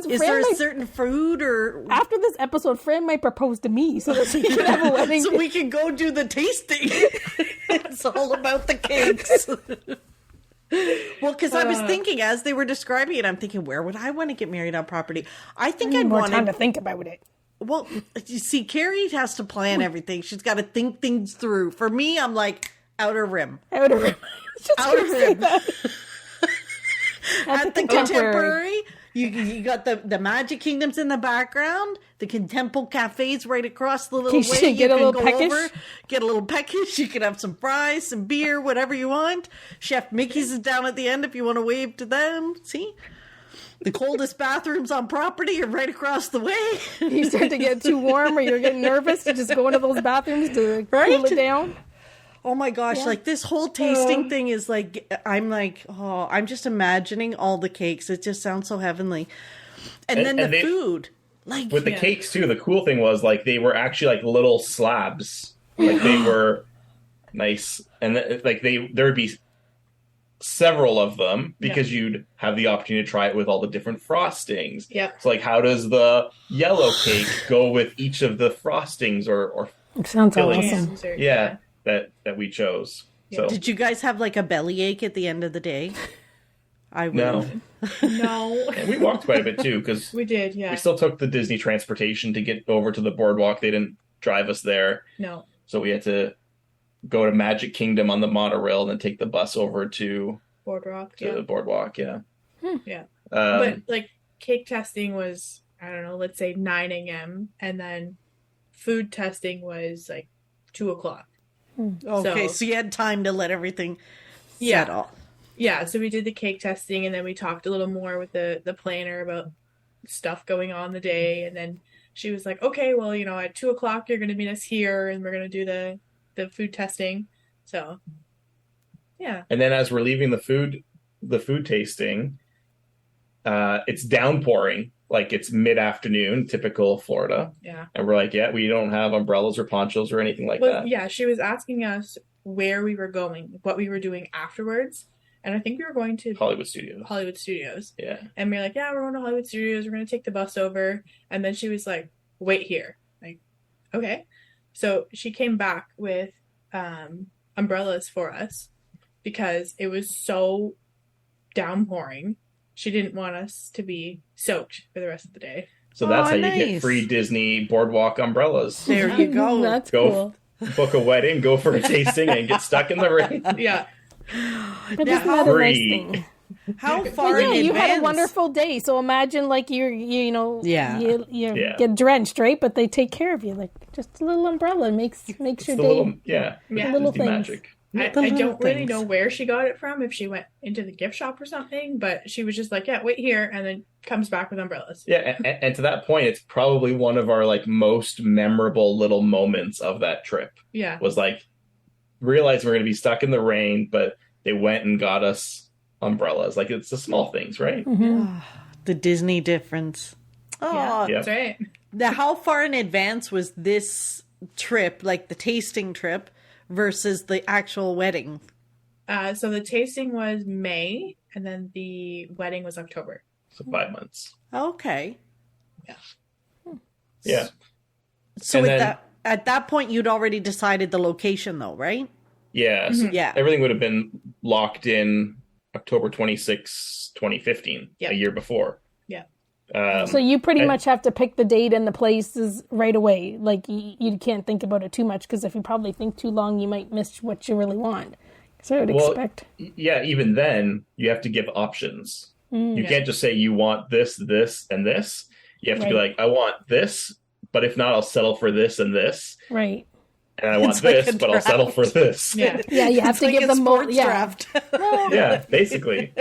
Speaker 1: is
Speaker 2: Fran
Speaker 1: there a certain food or
Speaker 2: after this episode, Fran might propose to me so that she can have a wedding.
Speaker 1: So we can go do the tasting. It's all about the cakes. Well, because I was thinking as they were describing it, I'm thinking, where would I want to get married on property? I think I'd want
Speaker 2: time to think about it.
Speaker 1: Well, you see, Carrie has to plan everything. She's got to think things through. For me, I'm like outer rim.
Speaker 2: Outer rim.
Speaker 1: At the Contemporary, you got the Magic Kingdoms in the background, the Contempo cafes right across the little way.
Speaker 2: Get a little peckish.
Speaker 1: Get a little peckish. You can have some fries, some beer, whatever you want. Chef Mickey's is down at the end if you want to wave to them. See? The coldest bathrooms on property are right across the way.
Speaker 2: You start to get too warm or you're getting nervous, you just go into those bathrooms to cool it down.
Speaker 1: Oh my gosh, like this whole tasting thing is like, I'm just imagining all the cakes. It just sounds so heavenly. And then the food. Like
Speaker 3: with the cakes too, the cool thing was like they were actually like little slabs. Like they were nice. And like there would be several of them because you'd have the opportunity to try it with all the different frostings.
Speaker 4: Yeah.
Speaker 3: So like how does the yellow cake go with each of the frostings or
Speaker 2: it sounds
Speaker 3: fillings?
Speaker 2: awesome.
Speaker 3: Yeah, that we chose.
Speaker 4: Yeah.
Speaker 3: So
Speaker 1: did you guys have like a bellyache at the end of the day? I would.
Speaker 4: No.
Speaker 3: And we walked quite a bit too because
Speaker 4: we did,
Speaker 3: we still took the Disney transportation to get over to the boardwalk. They didn't drive us there.
Speaker 4: No.
Speaker 3: So we had to go to Magic Kingdom on the monorail and then take the bus over to
Speaker 4: Boardwalk.
Speaker 3: the boardwalk. Yeah.
Speaker 4: Yeah. But like cake testing was, I don't know, let's say 9 a.m. and then food testing was like 2:00.
Speaker 1: Okay, so you had time to let everything settle.
Speaker 4: Yeah, so we did the cake testing and then we talked a little more with the planner about stuff going on the day, and then she was like, okay, well, at 2:00 you're going to meet us here, and we're going to do the food testing. So, yeah.
Speaker 3: And then as we're leaving the food tasting, it's downpouring. Like it's mid-afternoon, typical Florida.
Speaker 4: Yeah.
Speaker 3: And we're like, yeah, we don't have umbrellas or ponchos or anything like that.
Speaker 4: Yeah, she was asking us where we were going, what we were doing afterwards. And I think we were going to
Speaker 3: Hollywood Studios.
Speaker 4: Yeah. And we were like, yeah, we're going to Hollywood Studios. We're going to take the bus over. And then she was like, wait here. Like, okay. So she came back with umbrellas for us because it was so downpouring. She didn't want us to be soaked for the rest of the day.
Speaker 3: So that's how you get free Disney Boardwalk umbrellas.
Speaker 1: There you go.
Speaker 2: That's cool.
Speaker 3: Book a wedding, go for a tasting, and get stuck in the rain.
Speaker 4: Yeah.
Speaker 2: But isn't that a nice thing?
Speaker 1: How far in
Speaker 2: you
Speaker 1: advance?
Speaker 2: had a wonderful day. So imagine like you get drenched, right? But they take care of you. Like just a little umbrella makes your day.
Speaker 3: Little
Speaker 2: things.
Speaker 3: magic.
Speaker 4: I don't really know where she got it from, if she went into the gift shop or something, but she was just like, yeah, wait here, and then comes back with umbrellas.
Speaker 3: Yeah, and to that point, it's probably one of our like most memorable little moments of that trip.
Speaker 4: Yeah.
Speaker 3: Was like, realized we're going to be stuck in the rain, but they went and got us umbrellas. Like it's the small things, right?
Speaker 2: Mm-hmm.
Speaker 1: The Disney difference. Oh,
Speaker 4: That's right.
Speaker 1: Now, how far in advance was this trip, like the tasting trip, versus the actual wedding?
Speaker 4: So the tasting was May, and then the wedding was October.
Speaker 3: So 5 months.
Speaker 1: Okay.
Speaker 3: Yeah.
Speaker 1: So at that point, you'd already decided the location, though, right?
Speaker 3: Yeah. So
Speaker 1: Yeah.
Speaker 3: Everything would have been locked in October 26, 2015, a year before.
Speaker 4: Yeah.
Speaker 2: So you pretty much have to pick the date and the places right away. Like you can't think about it too much, because if you probably think too long, you might miss what you really want. So I would expect.
Speaker 3: Yeah, even then, you have to give options. You can't just say you want this, this, and this. You have to be like, I want this, but if not, I'll settle for this and this.
Speaker 2: Right.
Speaker 3: And I want this, but I'll settle for this.
Speaker 4: Yeah.
Speaker 2: Yeah, you have to give them more.
Speaker 1: Draft.
Speaker 3: Yeah, basically.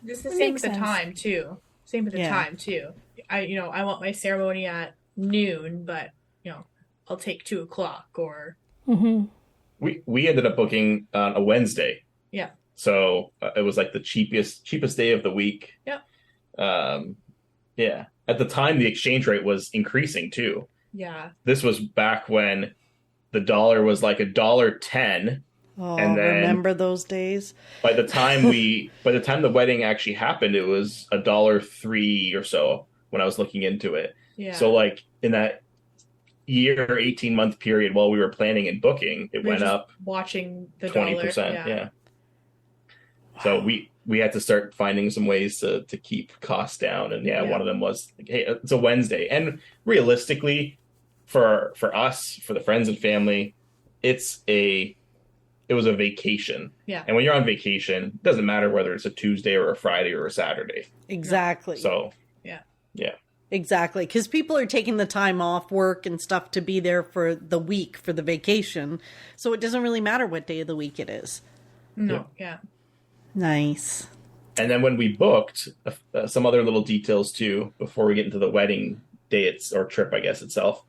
Speaker 4: It's the same with the time, too. Time too. I want my ceremony at noon, but I'll take 2:00 or.
Speaker 2: Mm-hmm.
Speaker 3: We ended up booking on a Wednesday.
Speaker 4: Yeah.
Speaker 3: So it was like the cheapest day of the week.
Speaker 4: Yeah.
Speaker 3: Yeah. At the time, the exchange rate was increasing too.
Speaker 4: Yeah.
Speaker 3: This was back when the dollar was like $1.10.
Speaker 1: Oh,
Speaker 3: and then,
Speaker 1: remember those days?
Speaker 3: By the time the wedding actually happened, it was $1.03 or so when I was looking into it.
Speaker 4: Yeah.
Speaker 3: So like in that year, 18-month period while we were planning and booking, it went up
Speaker 4: watching the
Speaker 3: 20%.
Speaker 4: dollar.
Speaker 3: Yeah. Wow. So we had to start finding some ways to keep costs down. And one of them was like, hey, it's a Wednesday. And realistically, for us, for the friends and family, it was a vacation.
Speaker 4: Yeah.
Speaker 3: And when you're on vacation, it doesn't matter whether it's a Tuesday or a Friday or a Saturday.
Speaker 1: Exactly.
Speaker 3: So,
Speaker 4: yeah.
Speaker 1: Exactly. Because people are taking the time off work and stuff to be there for the week, for the vacation. So it doesn't really matter what day of the week it is.
Speaker 4: No, yeah.
Speaker 1: Nice.
Speaker 3: And then when we booked, some other little details too, before we get into the wedding day or trip, I guess, itself.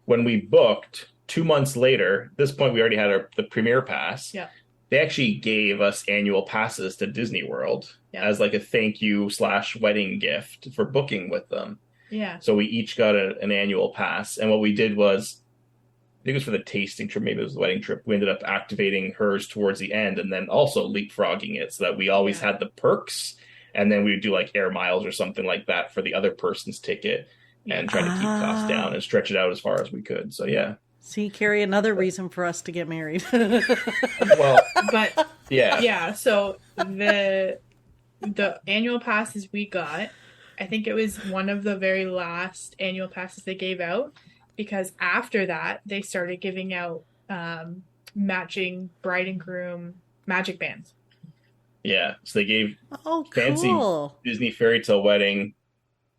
Speaker 3: When we booked, 2 months later, at this point we already had the premiere pass.
Speaker 4: Yeah.
Speaker 3: They actually gave us annual passes to Disney World as like a thank you / wedding gift for booking with them.
Speaker 4: Yeah.
Speaker 3: So we each got an annual pass. And what we did was, I think it was for the tasting trip, maybe it was the wedding trip, we ended up activating hers towards the end and then also leapfrogging it so that we always had the perks. And then we would do like air miles or something like that for the other person's ticket and try to keep costs down and stretch it out as far as we could. So yeah.
Speaker 1: See, Carrie, another reason for us to get married.
Speaker 3: Well,
Speaker 4: but
Speaker 3: yeah.
Speaker 4: So the annual passes we got, I think it was one of the very last annual passes they gave out, because after that they started giving out matching bride and groom magic bands.
Speaker 3: Yeah, so they gave fancy
Speaker 1: cool.
Speaker 3: Disney Fairytale Wedding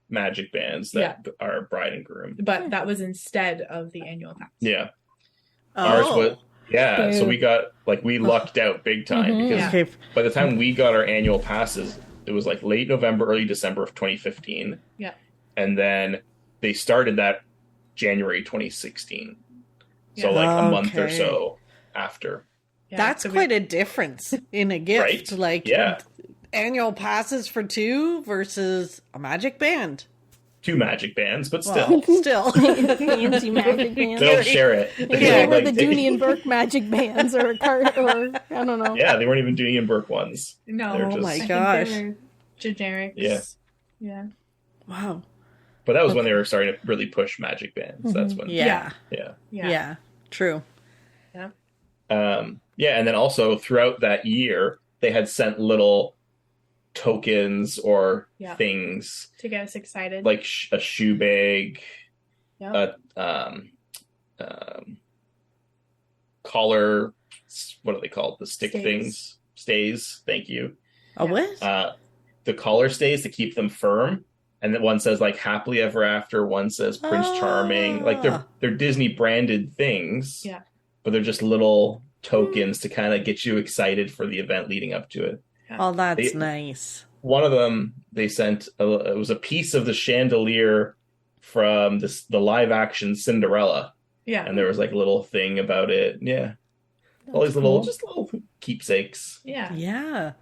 Speaker 3: magic bands that are bride and groom.
Speaker 4: But that was instead of the annual pass.
Speaker 3: Yeah.
Speaker 1: Oh.
Speaker 3: Ours was, so we got, we lucked out big time because by the time we got our annual passes, it was like late November, early December of 2015.
Speaker 4: Yeah.
Speaker 3: And then they started that January 2016. So like a month or so after.
Speaker 1: Yeah, that's quite a difference in a gift.
Speaker 3: Right?
Speaker 1: Like annual passes for 2 versus a magic band.
Speaker 3: 2 magic bands, but still.
Speaker 2: The fancy magic bands.
Speaker 3: They don't share it.
Speaker 2: They were the Dooney and Burke magic bands or I don't know.
Speaker 3: Yeah, they weren't even Dooney and Burke ones.
Speaker 4: No.
Speaker 3: Just,
Speaker 1: my gosh.
Speaker 4: Generics.
Speaker 3: Yeah.
Speaker 4: Yeah.
Speaker 1: Wow.
Speaker 3: But that was when they were starting to really push magic bands. That's when.
Speaker 1: Yeah. True.
Speaker 4: Yeah.
Speaker 3: And then also throughout that year, they had sent little tokens or things
Speaker 4: to get us excited,
Speaker 3: like a shoe bag, collar. What are they called? The stick things, stays. Thank you.
Speaker 1: A what?
Speaker 3: The collar stays to keep them firm. And then one says like happily ever after. One says Prince Charming. Like they're Disney branded things.
Speaker 4: Yeah.
Speaker 3: But they're just little tokens to kind of get you excited for the event leading up to it.
Speaker 1: Oh, that's nice.
Speaker 3: One of them they sent it was a piece of the chandelier from the live action Cinderella.
Speaker 4: Yeah.
Speaker 3: And there was like a little thing about it. Yeah.
Speaker 2: That's
Speaker 3: all these little keepsakes.
Speaker 4: Yeah.
Speaker 1: Yeah.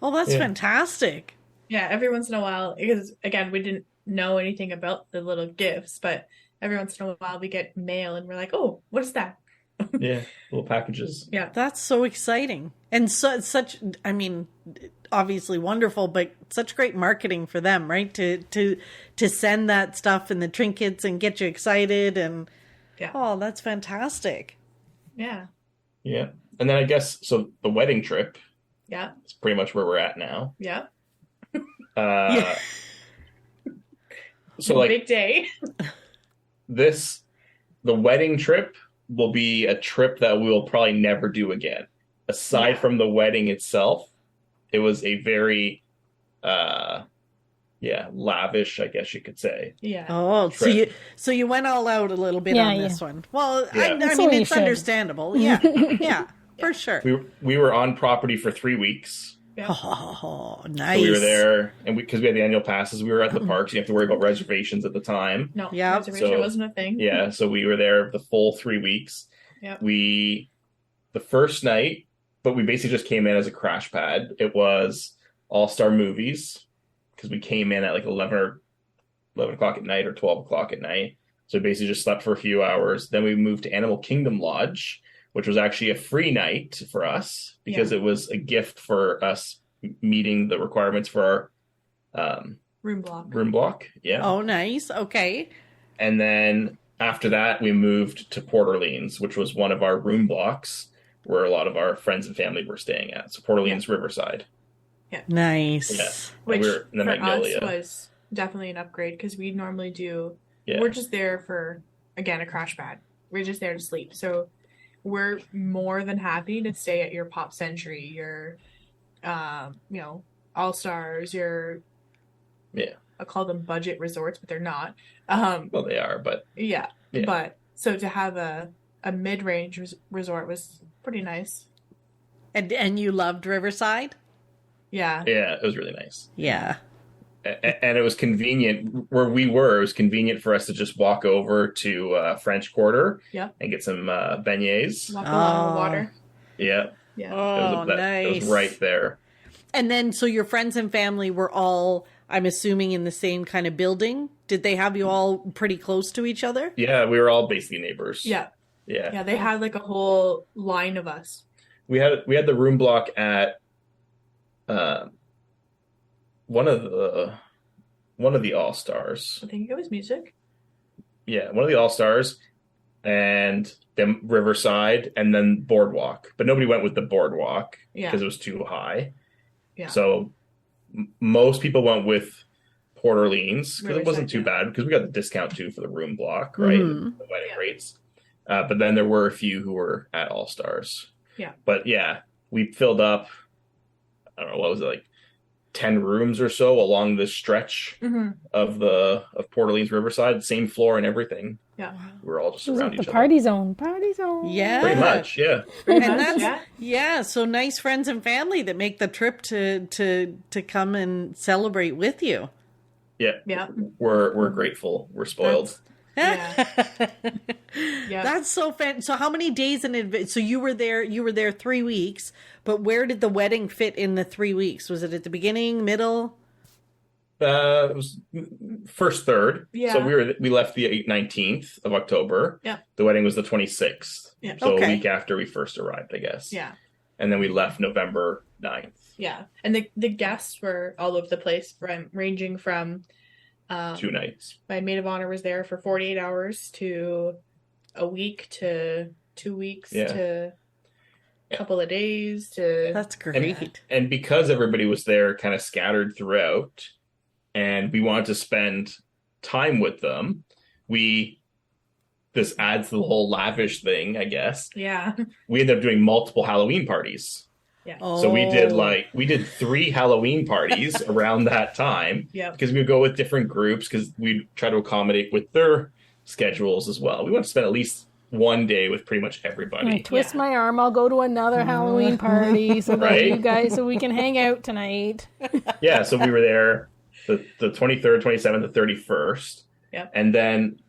Speaker 1: Oh, that's fantastic.
Speaker 4: Yeah, every once in a while, because again, we didn't know anything about the little gifts, but every once in a while we get mail and we're like, oh, what is that?
Speaker 3: Yeah, little packages.
Speaker 4: Yeah.
Speaker 1: That's so exciting. And such, I mean, obviously wonderful, but such great marketing for them, right? To send that stuff and the trinkets and get you excited and, oh, that's fantastic.
Speaker 4: Yeah.
Speaker 3: Yeah. And then I guess, so the wedding trip.
Speaker 4: Yeah.
Speaker 3: It's pretty much where we're at now.
Speaker 4: Yeah.
Speaker 3: So like
Speaker 4: big day.
Speaker 3: The wedding trip will be a trip that we will probably never do again. Aside from the wedding itself, it was a very lavish, I guess you could say.
Speaker 4: Yeah.
Speaker 1: Oh, so you went all out a little bit on this one. Well, I mean, it's understandable. Yeah. Yeah, for sure.
Speaker 3: We were on property for 3 weeks.
Speaker 4: Yeah.
Speaker 1: Oh, nice.
Speaker 3: So we were there, and because we had the annual passes, we were at the parks. You have to worry about reservations at the time.
Speaker 4: No, reservation wasn't a thing.
Speaker 3: Yeah, so we were there the full 3 weeks.
Speaker 4: Yeah.
Speaker 3: The first night, but we basically just came in as a crash pad. It was All-Star Movies, because we came in at like 11 o'clock at night or 12 o'clock at night. So we basically just slept for a few hours. Then we moved to Animal Kingdom Lodge, which was actually a free night for us because it was a gift for us meeting the requirements for our
Speaker 4: room block.
Speaker 3: Room block, yeah.
Speaker 1: Oh, nice. Okay.
Speaker 3: And then after that, we moved to Port Orleans, which was one of our room blocks where a lot of our friends and family were staying at. So Port Orleans Riverside.
Speaker 4: Yeah.
Speaker 1: Nice.
Speaker 3: Yeah.
Speaker 4: Which
Speaker 3: we were in the
Speaker 4: for
Speaker 3: Magnolia.
Speaker 4: us was definitely an upgrade because we normally do.
Speaker 3: Yeah.
Speaker 4: We're just there for, again, a crash pad. We're just there to sleep. So we're more than happy to stay at your Pop Century, your, All Stars, your, I'll call them budget resorts, but they're not.
Speaker 3: Well, they are, but
Speaker 4: yeah. But so to have a mid-range resort was pretty nice.
Speaker 1: And you loved Riverside?
Speaker 3: Yeah, it was really nice.
Speaker 1: Yeah.
Speaker 3: And it was convenient where we were. It was convenient for us to just walk over to French Quarter and get some beignets.
Speaker 4: Walk along the water.
Speaker 3: Yeah.
Speaker 4: Yeah.
Speaker 1: Oh, nice.
Speaker 3: It was right there.
Speaker 1: And then, so your friends and family were all, I'm assuming, in the same kind of building? Did they have you all pretty close to each other?
Speaker 3: Yeah, we were all basically neighbors.
Speaker 4: Yeah.
Speaker 3: Yeah.
Speaker 4: Yeah, they had like a whole line of us.
Speaker 3: We had the room block at one of the All-Stars.
Speaker 4: I think it was music.
Speaker 3: Yeah, one of the All-Stars, and then Riverside, and then Boardwalk. But nobody went with the Boardwalk because it was too high. Yeah. So most people went with Port Orleans because it wasn't too bad because we got the discount too for the room block, right?
Speaker 1: Mm-hmm.
Speaker 3: The wedding rates. But then there were a few who were at All-Stars.
Speaker 4: Yeah.
Speaker 3: But yeah, we filled up, I don't know, what was it, like 10 rooms or so along this stretch of Port Orleans Riverside, same floor and everything.
Speaker 4: Yeah.
Speaker 3: We were all just around each other.
Speaker 2: Party zone.
Speaker 1: Yeah.
Speaker 3: Pretty much, yeah.
Speaker 1: So nice friends and family that make the trip to come and celebrate with you.
Speaker 3: Yeah.
Speaker 4: Yeah.
Speaker 3: We're grateful. We're spoiled.
Speaker 4: Yeah.
Speaker 1: That's so fan. So how many days in advance? So you were there 3 weeks, but where did the wedding fit in the 3 weeks? Was it at the beginning, middle?
Speaker 3: It was first third.
Speaker 4: Yeah.
Speaker 3: So we left the 19th of October.
Speaker 4: Yeah.
Speaker 3: The wedding was the 26th.
Speaker 4: Yeah.
Speaker 3: So
Speaker 1: Okay.
Speaker 3: a week after we first arrived, I guess.
Speaker 4: Yeah.
Speaker 3: And then we left November 9th.
Speaker 4: Yeah. And the guests were all over the place, ranging from
Speaker 3: 2 nights.
Speaker 4: my maid of honor was there for 48 hours to a week to 2 weeks to a couple of days to...
Speaker 1: That's great.
Speaker 3: And because everybody was there kind of scattered throughout, and we wanted to spend time with them, this adds to the whole lavish thing, I guess.
Speaker 4: Yeah.
Speaker 3: We ended up doing multiple Halloween parties.
Speaker 4: Yeah.
Speaker 1: Oh.
Speaker 3: So we did 3 Halloween parties around that time.
Speaker 4: Yeah.
Speaker 3: Because we would go with different groups because we'd try to accommodate with their schedules as well. We want to spend at least one day with pretty much everybody.
Speaker 2: I twist my arm, I'll go to another Halloween party so that we can hang out tonight.
Speaker 3: Yeah, so we were there the 23rd, 27th, the 31st.
Speaker 4: Yep.
Speaker 3: And then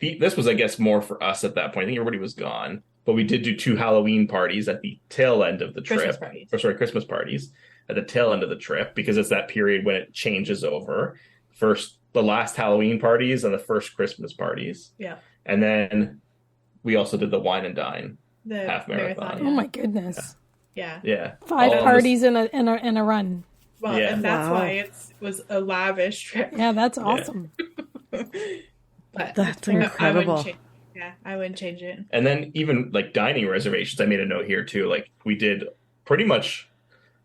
Speaker 3: this was, I guess, more for us at that point. I think everybody was gone. But we did do 2 Halloween parties at the tail end of the trip. Christmas parties at the tail end of the trip, because it's that period when it changes over. First, the last Halloween parties and the first Christmas parties.
Speaker 4: Yeah.
Speaker 3: And then we also did the wine and dine half marathon.
Speaker 2: Oh my goodness.
Speaker 4: Yeah.
Speaker 3: Yeah.
Speaker 2: 5 parties in a run.
Speaker 4: Well, and that's why it was a lavish trip.
Speaker 2: Yeah, that's awesome.
Speaker 4: But
Speaker 1: That's incredible.
Speaker 4: I wouldn't change it.
Speaker 3: And then even like dining reservations, I made a note here too. Like we did pretty much,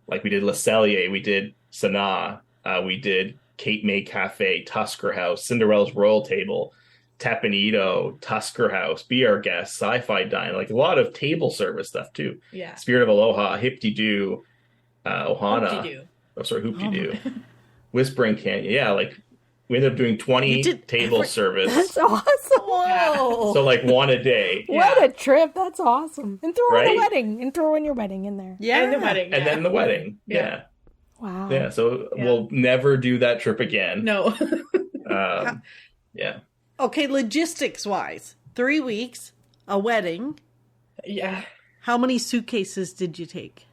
Speaker 3: like we did Le Cellier, we did Sanaa, we did Cape May Cafe, Tusker House, Cinderella's Royal Table, Tapanito, Tusker House, Be Our Guest, Sci-Fi Dine, like a lot of table service stuff too.
Speaker 4: Yeah.
Speaker 3: Spirit of Aloha, Hip-de-Doo, Ohana.
Speaker 4: Hoop-de-doo.
Speaker 3: Oh, sorry, Hoop-de-Doo. Whispering Canyon. Yeah, like we ended up doing 20 table service.
Speaker 2: That's awesome.
Speaker 1: Whoa.
Speaker 3: So like one a day.
Speaker 2: What a trip. That's awesome. And throw in
Speaker 3: Right?
Speaker 2: a wedding. And throw in your wedding in there.
Speaker 1: Yeah.
Speaker 4: And the wedding.
Speaker 3: And then the wedding. Yeah.
Speaker 2: Wow.
Speaker 3: Yeah, so we'll never do that trip again.
Speaker 4: No.
Speaker 3: Yeah.
Speaker 1: Okay, logistics wise, 3 weeks, a wedding.
Speaker 4: Yeah.
Speaker 1: How many suitcases did you take?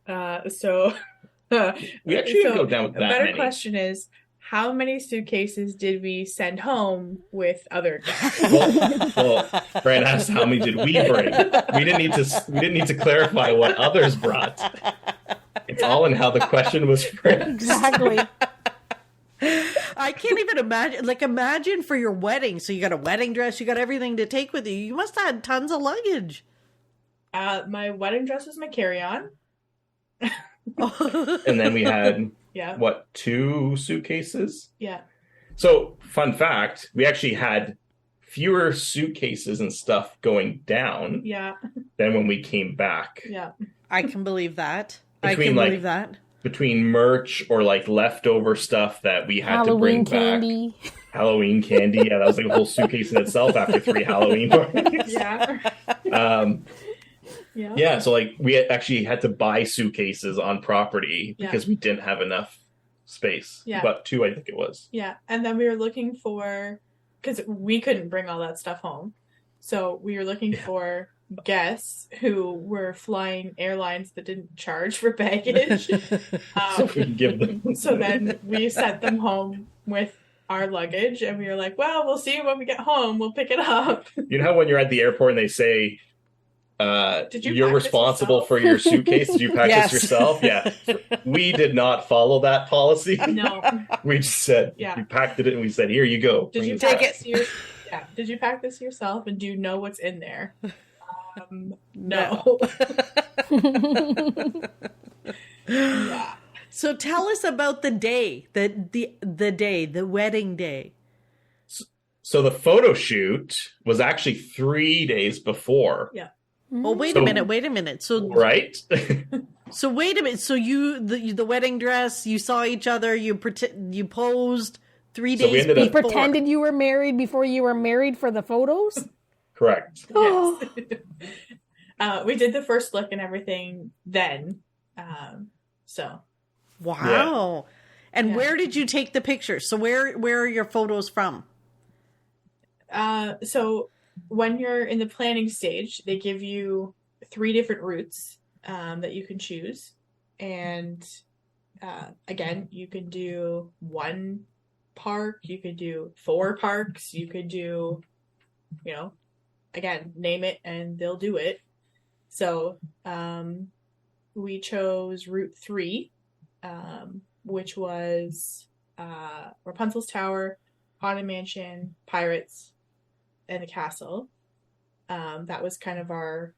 Speaker 4: So
Speaker 3: We actually didn't go down with
Speaker 4: a
Speaker 3: that
Speaker 4: better
Speaker 3: many.
Speaker 4: question is, how many suitcases did we send home with other guests?
Speaker 3: Well, Fran asked how many did we bring. We didn't need to clarify what others brought. It's all in how the question was phrased.
Speaker 2: Exactly.
Speaker 1: I can't even imagine. Like, imagine for your wedding. So you got a wedding dress, you got everything to take with you. You must have had tons of luggage.
Speaker 4: My wedding dress was my carry-on.
Speaker 3: And then we had,
Speaker 4: Yeah.
Speaker 3: 2 suitcases?
Speaker 4: Yeah.
Speaker 3: So, fun fact, we actually had fewer suitcases and stuff going down
Speaker 4: Yeah.
Speaker 3: than when we came back.
Speaker 4: Yeah.
Speaker 1: I can believe that.
Speaker 3: Between,
Speaker 1: believe that.
Speaker 3: Between merch or like leftover stuff that we had
Speaker 2: Halloween
Speaker 3: to bring
Speaker 2: candy.
Speaker 3: back. Halloween candy. Yeah, that was like a whole suitcase in itself after 3 Halloween parties.
Speaker 4: Yeah. Yeah.
Speaker 3: Yeah, so like we actually had to buy suitcases on property because we didn't have enough space.
Speaker 4: Yeah.
Speaker 3: But 2, I think it was.
Speaker 4: Yeah. And then we were looking for, because we couldn't bring all that stuff home. So we were looking for guests who were flying airlines that didn't charge for baggage.
Speaker 3: So we could give them.
Speaker 4: So then we sent them home with our luggage, and we were like, well, we'll see you when we get home. We'll pick it up.
Speaker 3: You know how when you're at the airport and they say,
Speaker 4: Did you
Speaker 3: you're
Speaker 4: pack this
Speaker 3: responsible
Speaker 4: yourself?
Speaker 3: for your suitcase? Did you pack
Speaker 1: Yes.
Speaker 3: this yourself? Yeah. We did not follow that policy.
Speaker 4: No.
Speaker 3: We just said,
Speaker 4: Yeah.
Speaker 3: we packed it and we said, here you go.
Speaker 4: Did
Speaker 3: Bring
Speaker 4: you
Speaker 3: this
Speaker 4: pack
Speaker 3: back.
Speaker 4: it? Yeah. Did you pack this yourself, and do you know what's in there? No. Yeah.
Speaker 1: So tell us about the day, the wedding day.
Speaker 3: So the photo shoot was actually 3 days before,
Speaker 4: Yeah.
Speaker 1: Oh, wait a minute. So
Speaker 3: right?
Speaker 1: So wait a minute. So the wedding dress, you saw each other, you posed 3
Speaker 3: So we
Speaker 1: days
Speaker 3: ended up-
Speaker 1: before.
Speaker 2: You pretended you were married before you were married for the photos?
Speaker 3: Correct.
Speaker 2: Oh.
Speaker 4: Yes. We did the first look and everything then. So
Speaker 1: Wow. And
Speaker 4: Yeah.
Speaker 1: where did you take the pictures? So where are your photos from?
Speaker 4: So when you're in the planning stage, they give you 3 different routes that you can choose. And again, you can do 1 park, you could do 4 parks, you could do, again, name it and they'll do it. So we chose Route 3, which was Rapunzel's Tower, Haunted Mansion, Pirates, and the Castle. That was kind of our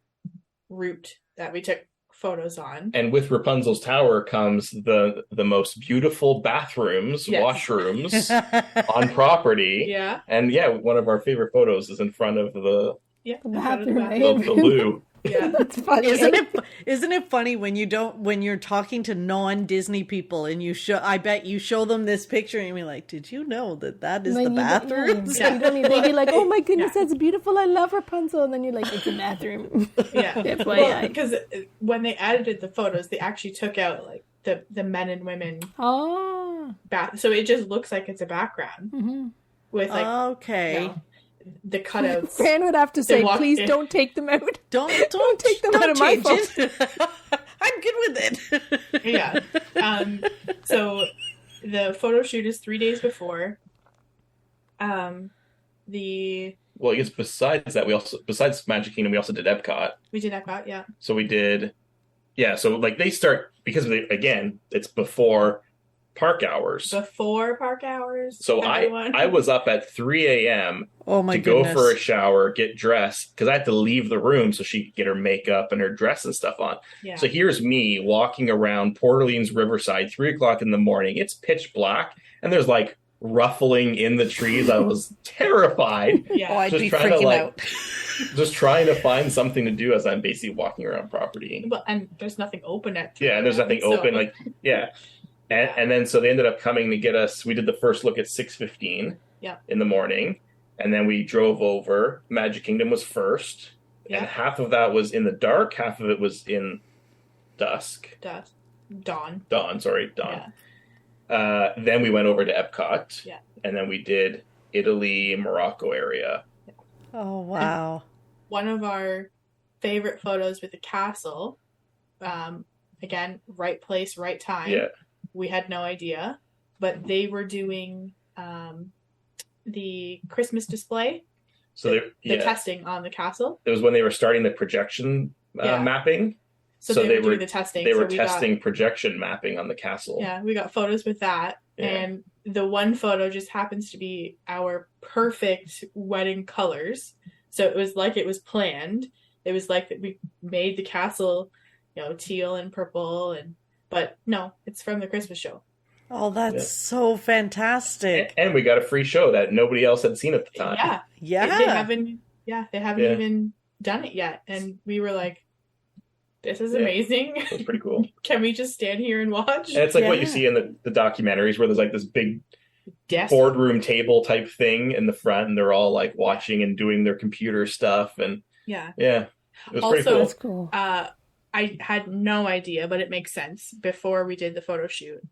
Speaker 4: route that we took photos on.
Speaker 3: And with Rapunzel's Tower comes the most beautiful bathrooms, washrooms on property.
Speaker 4: Yeah.
Speaker 3: And one of our favorite photos is in front of the
Speaker 2: bathroom.
Speaker 3: The loo.
Speaker 4: Yeah,
Speaker 2: that's funny.
Speaker 1: Isn't it funny when you're talking to non-Disney people and I bet you show them this picture and you're like, did you know that is the bathroom?
Speaker 2: They'd be like, oh my goodness, that's beautiful. I love Rapunzel. And then you're like, it's a bathroom.
Speaker 4: Yeah. Because when they edited the photos, they actually took out like the men and women bath. So it just looks like it's a background with like the cutouts.
Speaker 2: Fran would have to say, please don't take them out. Don't take them out of my phone.
Speaker 1: I'm good with it.
Speaker 4: Yeah. So the photo shoot is 3 days before. Well,
Speaker 3: I guess besides Magic Kingdom, we also did Epcot.
Speaker 4: We did Epcot, yeah.
Speaker 3: So we did, so like they start, because it's before park hours.
Speaker 4: Before park hours.
Speaker 3: So I was up at 3 a.m.
Speaker 1: to
Speaker 3: go for a shower, get dressed, because I had to leave the room so she could get her makeup and her dress and stuff on.
Speaker 4: Yeah.
Speaker 3: So here's me walking around Port Orleans Riverside, 3 o'clock in the morning. It's pitch black, and there's like ruffling in the trees. I was terrified.
Speaker 4: Yeah.
Speaker 1: I'd be freaking out.
Speaker 3: Just trying to find something to do as I'm basically walking around property.
Speaker 4: And there's nothing open at
Speaker 3: 3 and there's nothing open. And then so they ended up coming to get us. We did the first look at 6:15 in the morning. And then we drove over. Magic Kingdom was first. Yeah. And half of that was in the dark. Half of it was in dusk.
Speaker 4: Dawn.
Speaker 3: Yeah. Then we went over to Epcot.
Speaker 4: Yeah.
Speaker 3: And then we did Italy, Morocco area.
Speaker 1: Oh, wow.
Speaker 4: And one of our favorite photos with the castle. Again, right place, right time.
Speaker 3: Yeah.
Speaker 4: We had no idea, but they were doing the Christmas display. So the testing on the castle.
Speaker 3: It was when they were starting the projection mapping.
Speaker 4: So they were doing the testing.
Speaker 3: They were testing projection mapping on the castle.
Speaker 4: Yeah, we got photos with that. Yeah. And the one photo just happens to be our perfect wedding colors. So it was like it was planned. It was like that we made the castle, teal and purple but no, it's from the Christmas show.
Speaker 1: Oh, that's so fantastic.
Speaker 3: And we got a free show that nobody else had seen at the time.
Speaker 4: Yeah. They haven't even done it yet. And we were like, this is amazing.
Speaker 3: That's pretty cool.
Speaker 4: Can we just stand here and watch?
Speaker 3: And it's like what you see in the documentaries where there's like this big boardroom table type thing in the front and they're all like watching and doing their computer stuff. And it was pretty cool.
Speaker 2: That's cool.
Speaker 4: I had no idea, but it makes sense before we did the photo shoot.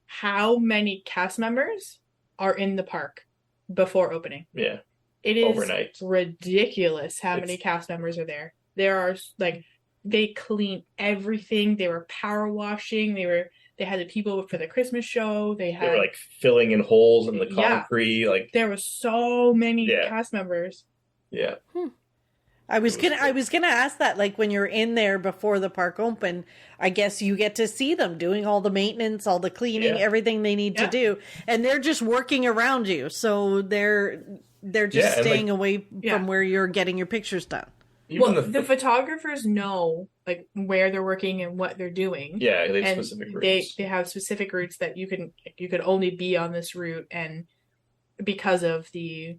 Speaker 4: How many cast members are in the park before opening?
Speaker 3: Yeah.
Speaker 4: It is
Speaker 3: overnight.
Speaker 4: Ridiculous how many cast members are there. There are they clean everything. They were power washing. They had the people for the Christmas show. They were
Speaker 3: like filling in holes in the concrete. Like
Speaker 4: there were so many cast members.
Speaker 3: Yeah.
Speaker 1: I was gonna ask that, like when you're in there before the park open, I guess you get to see them doing all the maintenance, all the cleaning, everything they need to do, and they're just working around you, so they're just staying away from where you're getting your pictures done.
Speaker 4: The photographers know like where they're working and what they're doing.
Speaker 3: Yeah, they have specific routes.
Speaker 4: They have specific routes that you could only be on this route, and because of the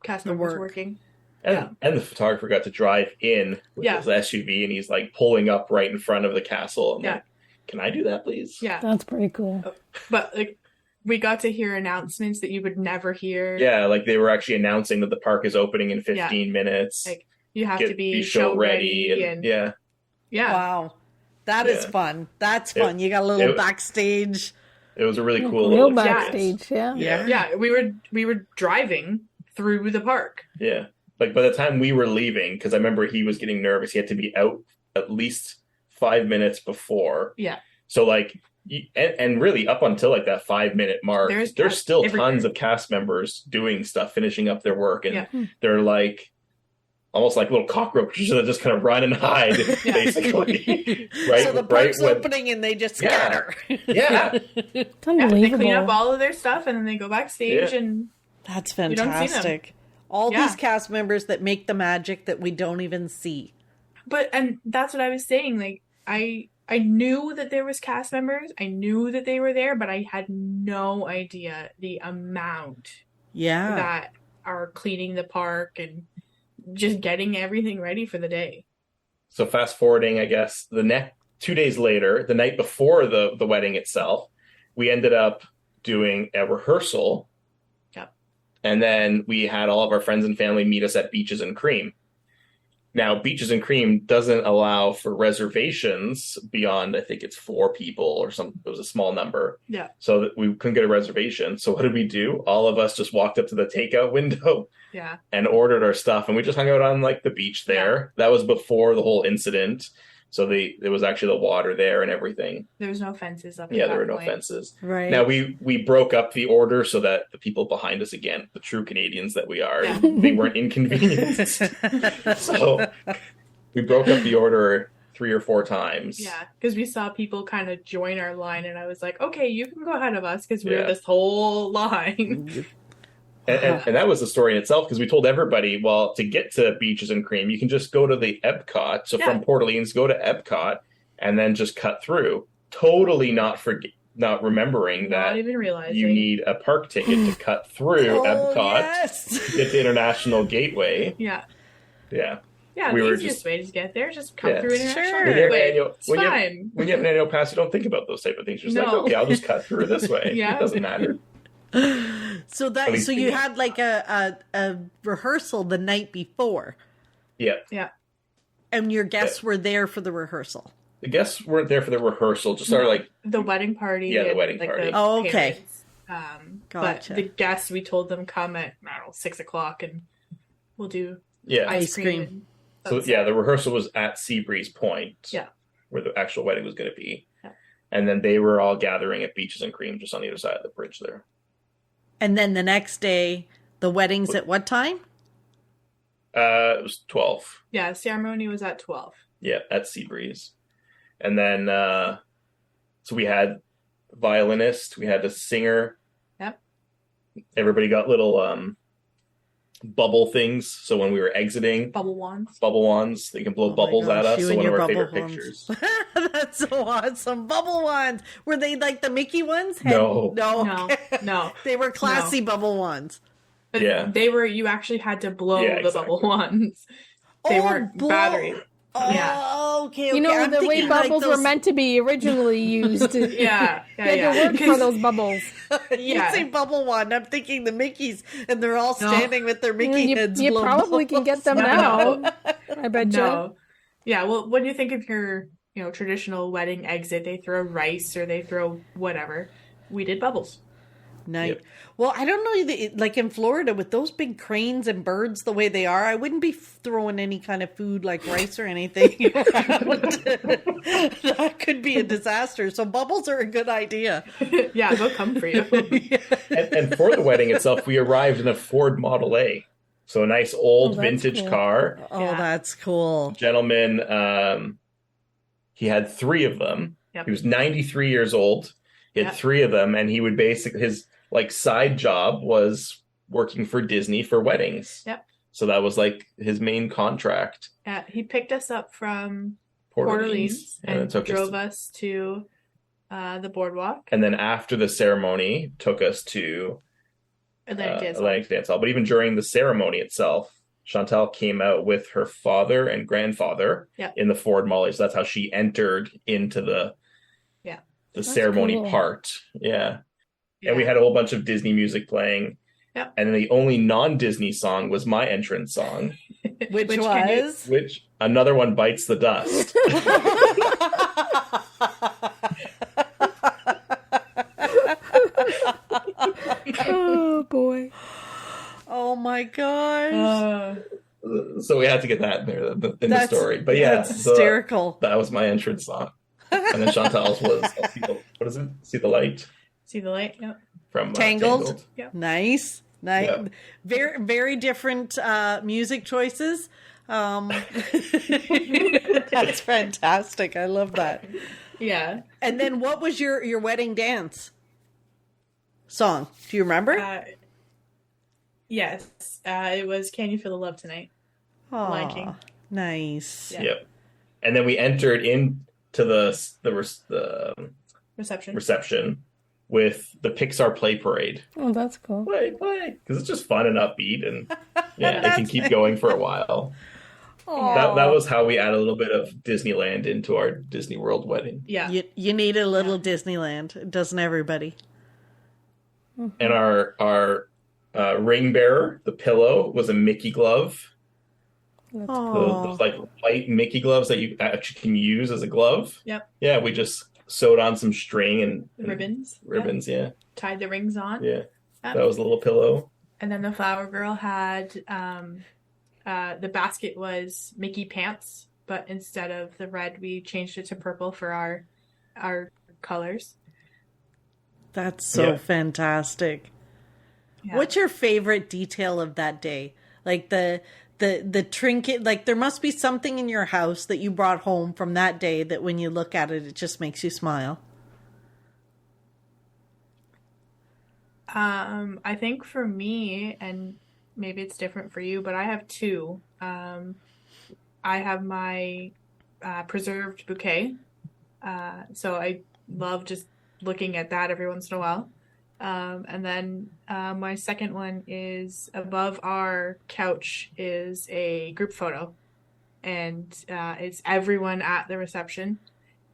Speaker 4: cast members working.
Speaker 3: And the photographer got to drive in with his SUV, and he's like pulling up right in front of the castle. I'm like, can I do that, please?
Speaker 4: Yeah,
Speaker 2: that's pretty cool.
Speaker 4: But like, we got to hear announcements that you would never hear.
Speaker 3: Yeah, like they were actually announcing that the park is opening in 15 minutes.
Speaker 4: Like you have to be show ready and
Speaker 3: yeah.
Speaker 1: Wow, that is fun. That's fun. You got a little backstage.
Speaker 3: It was a really cool
Speaker 2: real backstage. Yeah.
Speaker 4: We were driving through the park.
Speaker 3: Yeah. Like by the time we were leaving, because I remember he was getting nervous, he had to be out at least 5 minutes before.
Speaker 4: Yeah.
Speaker 3: So like, and really up until like that 5 minute mark, there's still
Speaker 4: everywhere.
Speaker 3: tons of cast members doing stuff, finishing up their work, and
Speaker 4: Yeah.
Speaker 3: they're like almost like little cockroaches that just kind of run and hide,
Speaker 4: Yeah.
Speaker 3: basically. Right.
Speaker 1: So the park's opening and they just scatter.
Speaker 3: Yeah.
Speaker 2: It's
Speaker 4: Yeah,
Speaker 2: unbelievable.
Speaker 4: they clean up all of their stuff and then they go backstage and
Speaker 1: That's
Speaker 4: don't see them.
Speaker 1: fantastic. All
Speaker 4: Yeah.
Speaker 1: these cast members that make the magic that we don't even see.
Speaker 4: and that's what I was saying. Like I knew that there was cast members. I knew that they were there, but I had no idea the amount
Speaker 1: Yeah.
Speaker 4: that are cleaning the park and just getting everything ready for the day.
Speaker 3: So fast forwarding, I guess, the next 2 days later, the night before the wedding itself, we ended up doing a rehearsal.
Speaker 4: Yep.
Speaker 3: And then we had all of our friends and family meet us at Beaches and Cream. Now, Beaches and Cream doesn't allow for reservations beyond, I think it's 4 people or something. It was a small number.
Speaker 4: Yeah.
Speaker 3: So that we couldn't get a reservation. So what did we do? All of us just walked up to the takeout window
Speaker 4: Yeah.
Speaker 3: and ordered our stuff, and we just hung out on like the beach there. That was before the whole incident. So there was actually the water there and everything.
Speaker 4: There was no fences up.
Speaker 3: Yeah,
Speaker 4: at
Speaker 3: there were
Speaker 4: that
Speaker 3: no
Speaker 4: point.
Speaker 3: fences.
Speaker 1: Right.
Speaker 3: Now we broke up the order so that the people behind us, again, the true Canadians that we are,
Speaker 4: Yeah.
Speaker 3: they weren't inconvenienced. So we broke up the order 3 or 4 times.
Speaker 4: Yeah, because we saw people kind of join our line, and I was like, "Okay, you can go ahead of us because we're
Speaker 3: Yeah.
Speaker 4: this whole line."
Speaker 3: And that was the story in itself, because we told everybody, well, to get to Beaches and Cream, you can just go to the Epcot. So
Speaker 4: Yeah.
Speaker 3: from Port Orleans, go to Epcot and then just cut through. Totally not remembering
Speaker 4: Not
Speaker 3: that
Speaker 4: even realizing
Speaker 3: you need a park ticket to cut through
Speaker 1: Oh,
Speaker 3: Epcot
Speaker 1: yes.
Speaker 3: to get to International Gateway.
Speaker 4: Yeah,
Speaker 3: Yeah.
Speaker 4: yeah.
Speaker 3: We
Speaker 4: The
Speaker 3: were
Speaker 4: easiest
Speaker 3: just-
Speaker 4: way to get there is just come
Speaker 3: Yeah.
Speaker 4: through International
Speaker 1: Sure.
Speaker 3: When you have an
Speaker 4: Gateway.
Speaker 3: annual-
Speaker 4: It's
Speaker 3: when you have-
Speaker 4: fine.
Speaker 3: When you have an annual pass, you don't think about those type of things. You're just like,
Speaker 4: No.
Speaker 3: okay, I'll just cut through this way.
Speaker 4: Yeah.
Speaker 3: It doesn't matter.
Speaker 1: So
Speaker 3: At least
Speaker 1: you
Speaker 3: we-
Speaker 1: had like a rehearsal the night before,
Speaker 3: Yeah.
Speaker 4: Yeah,
Speaker 1: and your guests were there for the rehearsal.
Speaker 3: The guests weren't there for the rehearsal, just sort of like,
Speaker 4: the wedding party.
Speaker 3: Yeah, the
Speaker 4: and,
Speaker 3: wedding
Speaker 4: like,
Speaker 3: party.
Speaker 4: the
Speaker 1: Oh, okay.
Speaker 4: parents.
Speaker 1: Gotcha.
Speaker 4: But the guests, we told them come at 6:00 and we'll do
Speaker 3: yeah.
Speaker 4: ice cream.
Speaker 1: cream.
Speaker 4: and
Speaker 3: So
Speaker 4: that's
Speaker 3: yeah,
Speaker 4: it.
Speaker 3: the rehearsal was at Seabreeze Point.
Speaker 4: Yeah.
Speaker 3: Where the actual wedding was going to be.
Speaker 4: Yeah.
Speaker 3: And then they were all gathering at Beaches and Cream just on the other side of the bridge there.
Speaker 1: And then the next day, the wedding's at what time?
Speaker 3: It was 12.
Speaker 4: Yeah, ceremony was at 12.
Speaker 3: Yeah, at Seabreeze. And then so we had a violinist, we had a singer.
Speaker 4: Yep.
Speaker 3: Everybody got little bubble things, so when we were exiting,
Speaker 4: Bubble wands.
Speaker 3: bubble wands, they can blow
Speaker 1: Oh my
Speaker 3: bubbles at
Speaker 1: gosh,
Speaker 3: us.
Speaker 1: you
Speaker 3: So
Speaker 1: and
Speaker 3: one of
Speaker 1: your
Speaker 3: our
Speaker 1: bubble
Speaker 3: favorite
Speaker 1: wands.
Speaker 3: pictures.
Speaker 1: That's so awesome. Bubble wands. Were they like the Mickey ones?
Speaker 3: No.
Speaker 1: No.
Speaker 4: No,
Speaker 1: okay.
Speaker 4: no.
Speaker 1: They were classy bubble wands.
Speaker 4: But
Speaker 3: Yeah.
Speaker 4: they were, you actually had to blow
Speaker 3: Yeah,
Speaker 4: the bubble wands. They
Speaker 1: Oh,
Speaker 4: weren't
Speaker 1: blow-
Speaker 4: battery.
Speaker 1: Oh,
Speaker 4: Yeah.
Speaker 1: okay.
Speaker 2: You know,
Speaker 1: I'm
Speaker 2: the way
Speaker 1: thinking like
Speaker 2: bubbles were
Speaker 1: those-
Speaker 2: meant to be originally used.
Speaker 4: Yeah,
Speaker 2: You had to
Speaker 4: yeah.
Speaker 2: work for those bubbles.
Speaker 1: You say bubble wand. I'm thinking the Mickeys, and they're all
Speaker 4: No.
Speaker 1: standing with their Mickey
Speaker 2: You,
Speaker 1: heads.
Speaker 2: you
Speaker 1: blow
Speaker 2: probably can
Speaker 1: bubbles.
Speaker 2: get them now. I bet you.
Speaker 4: No. Yeah, well, when you think of your, traditional wedding exit, they throw rice or they throw whatever. We did bubbles.
Speaker 1: Nice.
Speaker 3: Yep.
Speaker 1: Well, I don't know. Like in Florida, with those big cranes and birds the way they are, I wouldn't be throwing any kind of food like rice or anything around. That could be a disaster. So bubbles are a good idea.
Speaker 4: Yeah, they'll come for you.
Speaker 3: And for the wedding itself, we arrived in a Ford Model A. So a nice old
Speaker 2: Oh, that's
Speaker 3: vintage
Speaker 2: cool.
Speaker 3: car.
Speaker 1: Oh,
Speaker 4: Yeah.
Speaker 1: that's cool.
Speaker 3: Gentleman, he had 3 of them.
Speaker 4: Yep.
Speaker 3: He was 93 years old. He had
Speaker 4: Yep.
Speaker 3: 3 of them, and he would basically, his side job was working for Disney for weddings.
Speaker 4: Yep.
Speaker 3: So that was like his main contract.
Speaker 4: Yeah, he picked us up from
Speaker 3: Port
Speaker 4: Port
Speaker 3: Orleans,
Speaker 4: Orleans
Speaker 3: and
Speaker 4: and
Speaker 3: took
Speaker 4: drove us to the boardwalk,
Speaker 3: And then after the ceremony, took us to
Speaker 4: Atlantic Dance Hall.
Speaker 3: Atlantic Dance Hall. But even during the ceremony itself, Chantel came out with her father and grandfather
Speaker 4: Yep.
Speaker 3: in the Ford Molly. So that's how she entered into the
Speaker 2: That's
Speaker 3: ceremony
Speaker 2: cool.
Speaker 3: part. Yeah.
Speaker 4: Yeah.
Speaker 3: And we had a whole bunch of Disney music playing.
Speaker 4: Yep.
Speaker 3: And the only non-Disney song was my entrance song,
Speaker 1: Which
Speaker 4: can you-
Speaker 1: was?
Speaker 3: which another one bites the dust.
Speaker 2: Oh boy.
Speaker 1: Oh my gosh.
Speaker 3: So we had to get that in there in the story. But
Speaker 1: that's hysterical.
Speaker 3: That was my entrance song. And then Chantal's was what is it? See the Light?
Speaker 4: See the Light, yep.
Speaker 3: From
Speaker 1: Tangled.
Speaker 4: Yep.
Speaker 1: Nice. Yep. Very, very different music choices. That's fantastic. I love that.
Speaker 4: Yeah.
Speaker 1: And then what was your wedding dance song? Do you remember?
Speaker 4: Yes. It was Can You Feel the Love Tonight? Lion King.
Speaker 1: Nice.
Speaker 4: Yeah.
Speaker 3: Yep. And then we entered into the reception with the Pixar Play Parade.
Speaker 2: Oh, that's cool.
Speaker 3: Play. Because it's just fun and upbeat, and it can keep going for a while. That was how we add a little bit of Disneyland into our Disney World wedding.
Speaker 4: Yeah.
Speaker 1: You need a little Disneyland, doesn't everybody?
Speaker 3: And our ring bearer, the pillow, was a Mickey glove. Those like white Mickey gloves that you actually can use as a glove.
Speaker 4: Yep.
Speaker 3: Yeah, we just sewed on some string and
Speaker 4: ribbons.
Speaker 3: Yeah.
Speaker 4: Tied the rings on.
Speaker 3: Yeah. That was a little pillow.
Speaker 4: And then the flower girl had the basket was Mickey pants, but instead of the red, we changed it to purple for our colors.
Speaker 1: That's so fantastic. Yeah. What's your favorite detail of that day? Like the trinket, like there must be something in your house that you brought home from that day that when you look at it, it just makes you smile.
Speaker 4: I think for me, and maybe it's different for you, but I have two. I have my preserved bouquet. So I love just looking at that every once in a while. And then my second one is above our couch is a group photo. And it's everyone at the reception.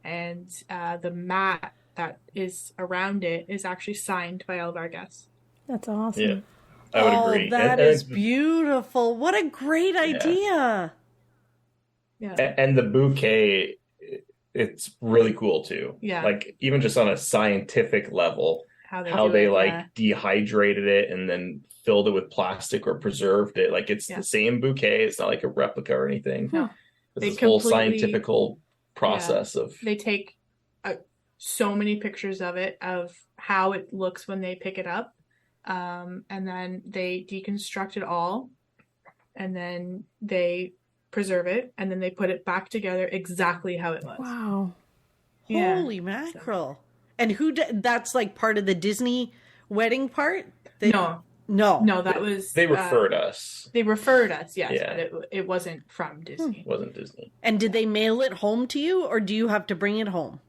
Speaker 4: And the mat that is around it is actually signed by all of our guests.
Speaker 2: That's awesome.
Speaker 3: Yeah, I would agree.
Speaker 1: That is beautiful. What a great idea.
Speaker 4: Yeah.
Speaker 3: And the bouquet, it's really cool too.
Speaker 4: Yeah.
Speaker 3: Like even just on a scientific level, how they dehydrated it and then filled it with plastic or preserved it. Like it's the same bouquet. It's not like a replica or anything.
Speaker 4: No.
Speaker 3: It's this whole scientific process of...
Speaker 4: They take so many pictures of it, of how it looks when they pick it up. And then they deconstruct it all. And then they preserve it. And then they put it back together exactly how it was.
Speaker 2: Wow.
Speaker 4: Yeah.
Speaker 1: Holy mackerel. And that's like part of the Disney wedding part?
Speaker 4: No, that was...
Speaker 3: They referred us.
Speaker 4: They referred us, yes, but it wasn't from Disney.
Speaker 3: It wasn't Disney.
Speaker 1: And did they mail it home to you, or do you have to bring it home?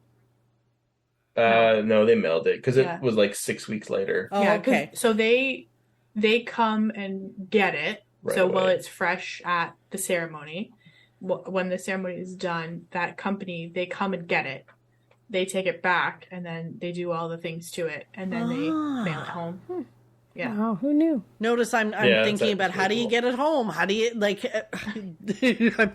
Speaker 3: No, they mailed it, because it was like 6 weeks later.
Speaker 1: Oh, yeah, okay.
Speaker 4: So they come and get it, while it's fresh at the ceremony. When the ceremony is done, that company, they come and get it. They take it back, and then they do all the things to it, and then they mail it home. Yeah.
Speaker 2: Wow, who knew?
Speaker 1: Notice I'm thinking about how do you get it home? How do you, like, I'm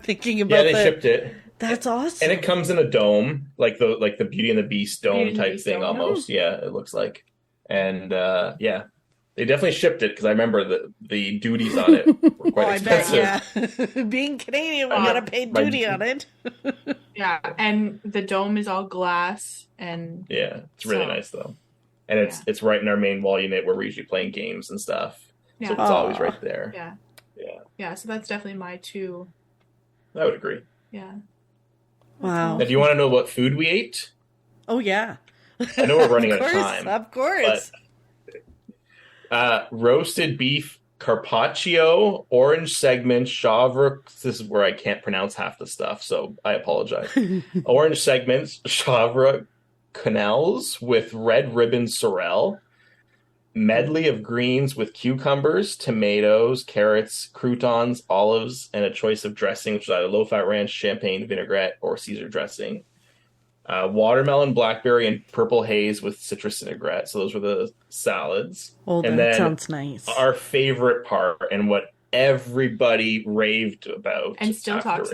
Speaker 1: thinking about
Speaker 3: they shipped it.
Speaker 1: That's awesome.
Speaker 3: And it comes in a dome, like the Beauty and the Beast dome type thing almost. Yeah, it looks like. And they definitely shipped it, because I remember the duties on it were quite expensive.
Speaker 1: Yeah. Being Canadian, we gotta pay duty on it.
Speaker 4: Yeah, and the dome is all glass, and
Speaker 3: it's really nice though. And it's right in our main wall unit where we're usually playing games and stuff. Yeah. So it's always right there.
Speaker 4: Yeah, so that's definitely my two.
Speaker 3: I would agree.
Speaker 4: Yeah.
Speaker 1: Wow.
Speaker 3: Now, do you want to know what food we ate?
Speaker 1: Oh, yeah.
Speaker 3: I know we're running out of time.
Speaker 1: Of course.
Speaker 3: But, roasted beef carpaccio, orange segment, chèvre. This is where I can't pronounce half the stuff, so I apologize. Orange segments, chèvre quenelles with red ribbon sorrel, medley of greens with cucumbers, tomatoes, carrots, croutons, olives, and a choice of dressing, which is either low-fat ranch, champagne, vinaigrette, or Caesar dressing. Watermelon, blackberry, and purple haze with citrus vinaigrette. So those were the salads.
Speaker 1: Oh,
Speaker 3: and
Speaker 1: that
Speaker 3: then
Speaker 1: sounds nice.
Speaker 3: Our favorite part, and what everybody raved about
Speaker 4: and still
Speaker 3: talks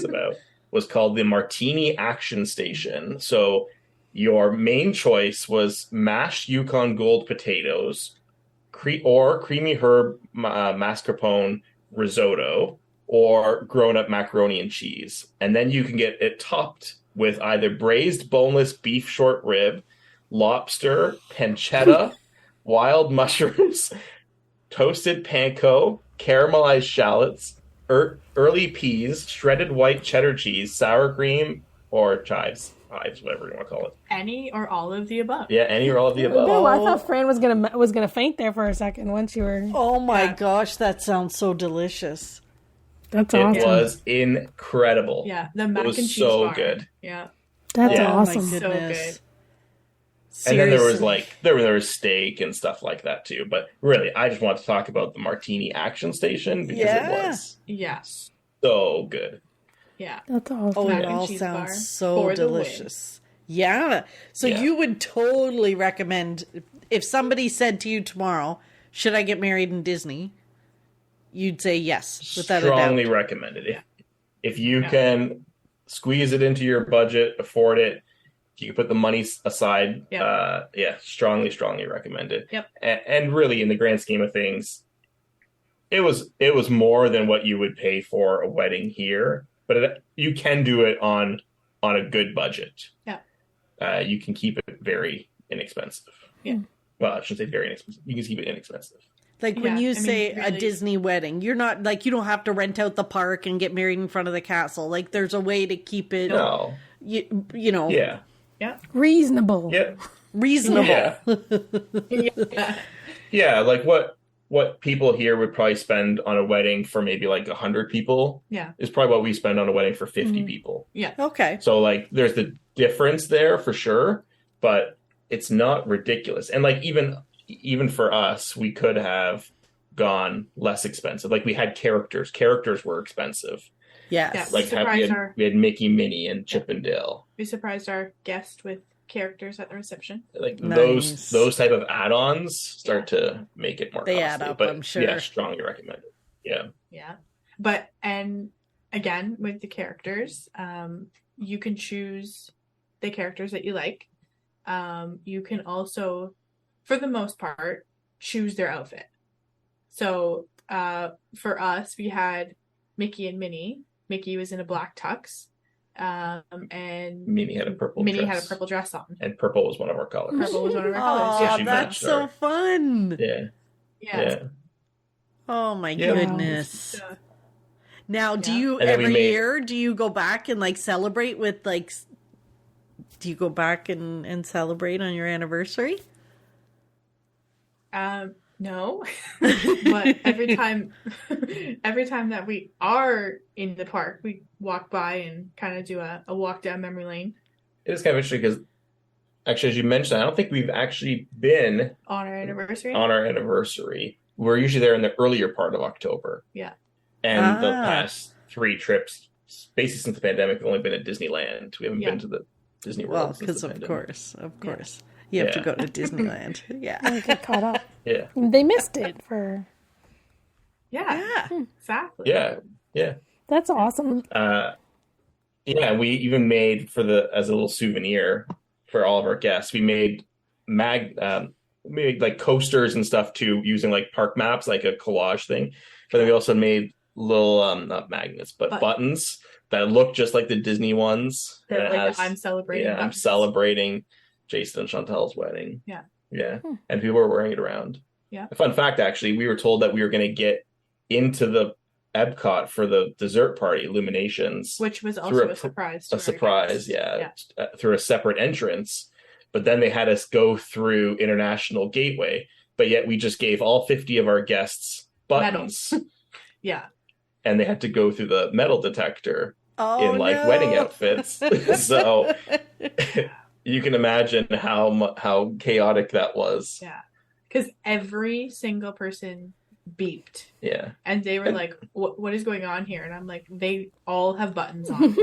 Speaker 3: about was called the Martini Action Station. So your main choice was mashed Yukon Gold potatoes, creamy herb mascarpone risotto, or grown-up macaroni and cheese. And then you can get it topped with either braised boneless beef short rib, lobster, pancetta, wild mushrooms, toasted panko, caramelized shallots, early peas, shredded white cheddar cheese, sour cream, or chives, whatever you want to call it.
Speaker 4: Any or all of the above.
Speaker 3: Yeah, any or all of the above.
Speaker 2: No, I thought Fran was gonna faint there for a second once you were.
Speaker 1: Oh my gosh, that sounds so delicious.
Speaker 2: That's awesome.
Speaker 3: It was incredible.
Speaker 4: Yeah, the mac and cheese
Speaker 3: so
Speaker 4: bar.
Speaker 3: good.
Speaker 4: Yeah,
Speaker 2: That's
Speaker 3: Yeah.
Speaker 2: awesome.
Speaker 1: Oh my
Speaker 4: so
Speaker 1: goodness.
Speaker 4: good.
Speaker 3: And then there was
Speaker 1: Seriously.
Speaker 3: like there was steak and stuff like that too. But really, I just want to talk about the Martini Action Station because
Speaker 1: Yeah.
Speaker 3: it was
Speaker 4: Yes.
Speaker 3: so good.
Speaker 4: Yeah.
Speaker 2: That's awesome.
Speaker 1: Oh,
Speaker 4: Mac
Speaker 1: it
Speaker 4: and
Speaker 1: all
Speaker 4: cheese bar
Speaker 1: sounds so
Speaker 4: for the win.
Speaker 1: delicious. Yeah. So
Speaker 3: Yeah.
Speaker 1: you would totally recommend if somebody said to you tomorrow, "Should I get married in Disney?" You'd say yes, without
Speaker 3: Strongly
Speaker 1: a doubt.
Speaker 3: recommended it. If you can squeeze it into your budget, afford it, if you can put the money aside, strongly recommend it.
Speaker 4: Yep.
Speaker 3: And really, in the grand scheme of things, it was more than what you would pay for a wedding here, but you can do it on a good budget.
Speaker 4: Yeah.
Speaker 3: You can keep it very inexpensive.
Speaker 4: Yeah.
Speaker 3: Well, I shouldn't say very inexpensive. You can keep it inexpensive.
Speaker 1: Like when
Speaker 4: Yeah,
Speaker 1: you
Speaker 4: I mean,
Speaker 1: say a
Speaker 4: really-
Speaker 1: Disney wedding, you're not like you don't have to rent out the park and get married in front of the castle. Like there's a way to keep it,
Speaker 3: No.
Speaker 1: you know,
Speaker 3: Yeah.
Speaker 2: Reasonable.
Speaker 3: Yeah.
Speaker 1: reasonable.
Speaker 3: Yeah.
Speaker 4: Yeah.
Speaker 3: Yeah, like what people here would probably spend on a wedding for maybe like 100 people
Speaker 4: Yeah.
Speaker 3: is probably what we spend on a wedding for 50 people.
Speaker 1: Okay.
Speaker 3: So like there's the difference there for sure, but it's not ridiculous. And like even for us, we could have gone less expensive. Like we had characters. Characters were expensive.
Speaker 1: Yes.
Speaker 4: Yeah.
Speaker 3: Like we had Mickey, Minnie, and Chip and Dale.
Speaker 4: We surprised our guest with characters at the reception.
Speaker 3: Like
Speaker 1: Nice.
Speaker 3: those type of add-ons start to make it more
Speaker 1: They
Speaker 3: costly.
Speaker 1: add up,
Speaker 3: but
Speaker 1: I'm sure.
Speaker 3: Yeah, strongly recommend it. Yeah.
Speaker 4: Yeah. But, and again, with the characters, you can choose the characters that you like. You can also, for the most part, choose their outfit. So, for us, we had Mickey and Minnie. Mickey was in a black tux. And
Speaker 3: Minnie had a purple
Speaker 4: Minnie
Speaker 3: dress.
Speaker 4: had a purple dress on.
Speaker 3: And purple was one of our colors.
Speaker 4: Purple was one of our colors.
Speaker 1: Oh,
Speaker 3: she
Speaker 1: that's
Speaker 3: matched
Speaker 1: so
Speaker 3: our-
Speaker 1: fun.
Speaker 3: Yeah.
Speaker 4: Yeah.
Speaker 1: Oh my
Speaker 3: Yeah.
Speaker 1: goodness.
Speaker 4: So,
Speaker 1: Now, do
Speaker 4: Yeah.
Speaker 1: you
Speaker 3: And then we
Speaker 1: every
Speaker 3: made-
Speaker 1: year do you go back and like celebrate with like do you go back and celebrate on your anniversary?
Speaker 4: no, but every time that we are in the park, we walk by and kind of do a walk down memory lane
Speaker 3: It is kind of interesting because, actually, as you mentioned, I don't think we've actually been
Speaker 4: on our anniversary.
Speaker 3: on our anniversary. We're usually there in the earlier part of October.
Speaker 4: Yeah.
Speaker 3: And the
Speaker 1: Ah.
Speaker 3: past 3 trips, basically since the pandemic, we've only been at Disneyland. We haven't
Speaker 4: Yeah.
Speaker 3: been to the Disney World.
Speaker 1: Well,
Speaker 3: since
Speaker 1: because
Speaker 3: the
Speaker 1: of
Speaker 3: pandemic.
Speaker 1: course, you have to
Speaker 3: Yeah.
Speaker 1: go to Disneyland. Yeah,
Speaker 2: I get caught up.
Speaker 3: Yeah.
Speaker 2: They missed it for.
Speaker 4: Yeah,
Speaker 1: yeah.
Speaker 4: exactly.
Speaker 3: Yeah. Yeah.
Speaker 2: That's awesome.
Speaker 3: Yeah, we even made as a little souvenir for all of our guests, we made like coasters and stuff too, using like park maps, like a collage thing. But then we also made little not magnets, but buttons that look just like the Disney ones.
Speaker 4: That,
Speaker 3: And it
Speaker 4: like
Speaker 3: has-
Speaker 4: I'm celebrating.
Speaker 3: I'm
Speaker 4: buttons.
Speaker 3: celebrating Jason and Chantel's wedding.
Speaker 4: Yeah.
Speaker 3: Yeah. And people were wearing it around.
Speaker 4: Yeah.
Speaker 3: A fun fact, actually, we were told that we were going to get into the Epcot for the dessert party, Illuminations.
Speaker 4: Which was
Speaker 3: through
Speaker 4: also a surprise. To
Speaker 3: A
Speaker 4: our
Speaker 3: surprise,
Speaker 4: guests.
Speaker 3: yeah. Through a separate entrance. But then they had us go through International Gateway. But yet we just gave all 50 of our guests buttons.
Speaker 4: Yeah.
Speaker 3: And they had to go through the metal detector
Speaker 1: Oh,
Speaker 3: in like
Speaker 1: no.
Speaker 3: wedding outfits. So you can imagine how chaotic that was.
Speaker 4: Yeah. Because every single person beeped.
Speaker 3: Yeah.
Speaker 4: And they were like, what is going on here? And I'm like, they all have buttons on.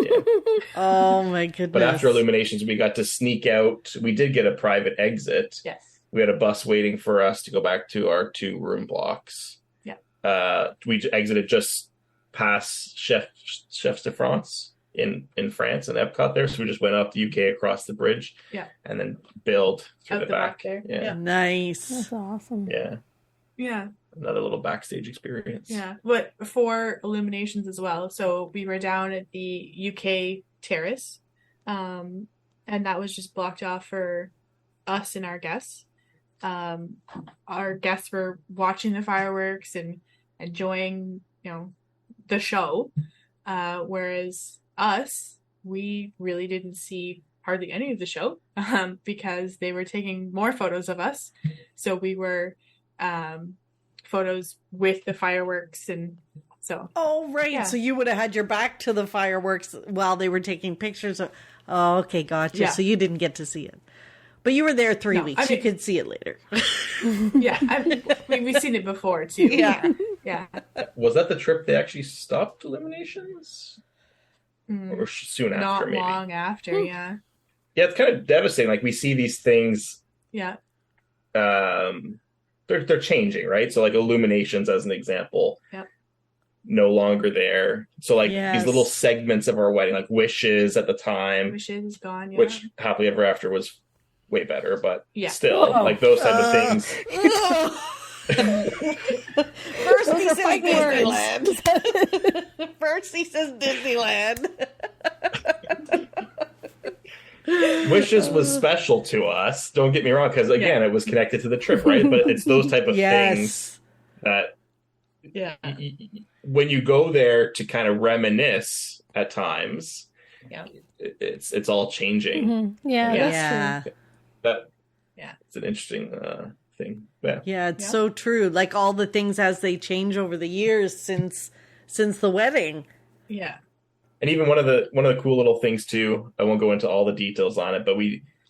Speaker 1: Oh my goodness!
Speaker 3: But after Illuminations, we got to sneak out. We did get a private exit.
Speaker 4: Yes.
Speaker 3: We had a bus waiting for us to go back to our 2 room blocks.
Speaker 4: Yeah.
Speaker 3: We exited just past Chefs de France in France and Epcot there. So we just went up the UK across the bridge.
Speaker 4: Yeah.
Speaker 3: And then build through
Speaker 4: Out
Speaker 3: the
Speaker 4: the
Speaker 3: back.
Speaker 4: back there.
Speaker 3: Yeah.
Speaker 1: Nice.
Speaker 2: That's awesome.
Speaker 3: Yeah.
Speaker 4: Yeah.
Speaker 3: Another little backstage experience.
Speaker 4: Yeah. But for illuminations as well. So we were down at the UK terrace. And that was just blocked off for us and our guests. Our guests were watching the fireworks and enjoying, the show. Whereas us, we really didn't see hardly any of the show because they were taking more photos of us. So we were photos with the fireworks, and so.
Speaker 1: Oh, right. Yeah. So you would have had your back to the fireworks while they were taking pictures of. Oh, okay, gotcha. Yeah. So you didn't get to see it. But you were there 3 weeks. You could see it later.
Speaker 4: Yeah. We've seen it before, too.
Speaker 1: Yeah.
Speaker 4: Yeah.
Speaker 3: Was that the trip they actually stopped illuminations? Or soon after, maybe?
Speaker 4: Not long after, yeah.
Speaker 3: Yeah, it's kind of devastating. Like, we see these things.
Speaker 4: Yeah.
Speaker 3: They're changing, right? So, like, illuminations, as an example.
Speaker 4: Yep.
Speaker 3: No longer there. So, like, these little segments of our wedding, like Wishes at the time.
Speaker 4: Wishes is gone, yeah.
Speaker 3: Which Happily Ever After was way better, but still, like, those type of things.
Speaker 1: First he says Disneyland. First he says Disneyland.
Speaker 3: Wishes was special to us. Don't get me wrong, because again, it was connected to the trip, right? But it's those type of things that, when you go there to kind of reminisce at times, it's all changing.
Speaker 2: Mm-hmm. Yeah,
Speaker 3: that's true. It's an interesting thing.
Speaker 1: Yeah, it's so true. Like all the things as they change over the years since the wedding.
Speaker 4: Yeah.
Speaker 3: And even one of the cool little things too, I won't go into all the details on it, but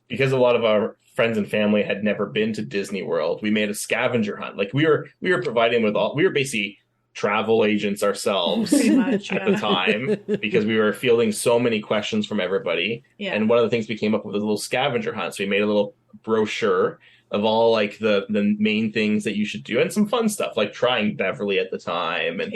Speaker 3: because a lot of our friends and family had never been to Disney World, we made a scavenger hunt. Like we were providing we were basically travel agents ourselves at the time, because we were fielding so many questions from everybody. Yeah. And one of the things we came up with was a little scavenger hunt. So we made a little brochure of all like the main things that you should do, and some fun stuff like trying Beverly at the time. And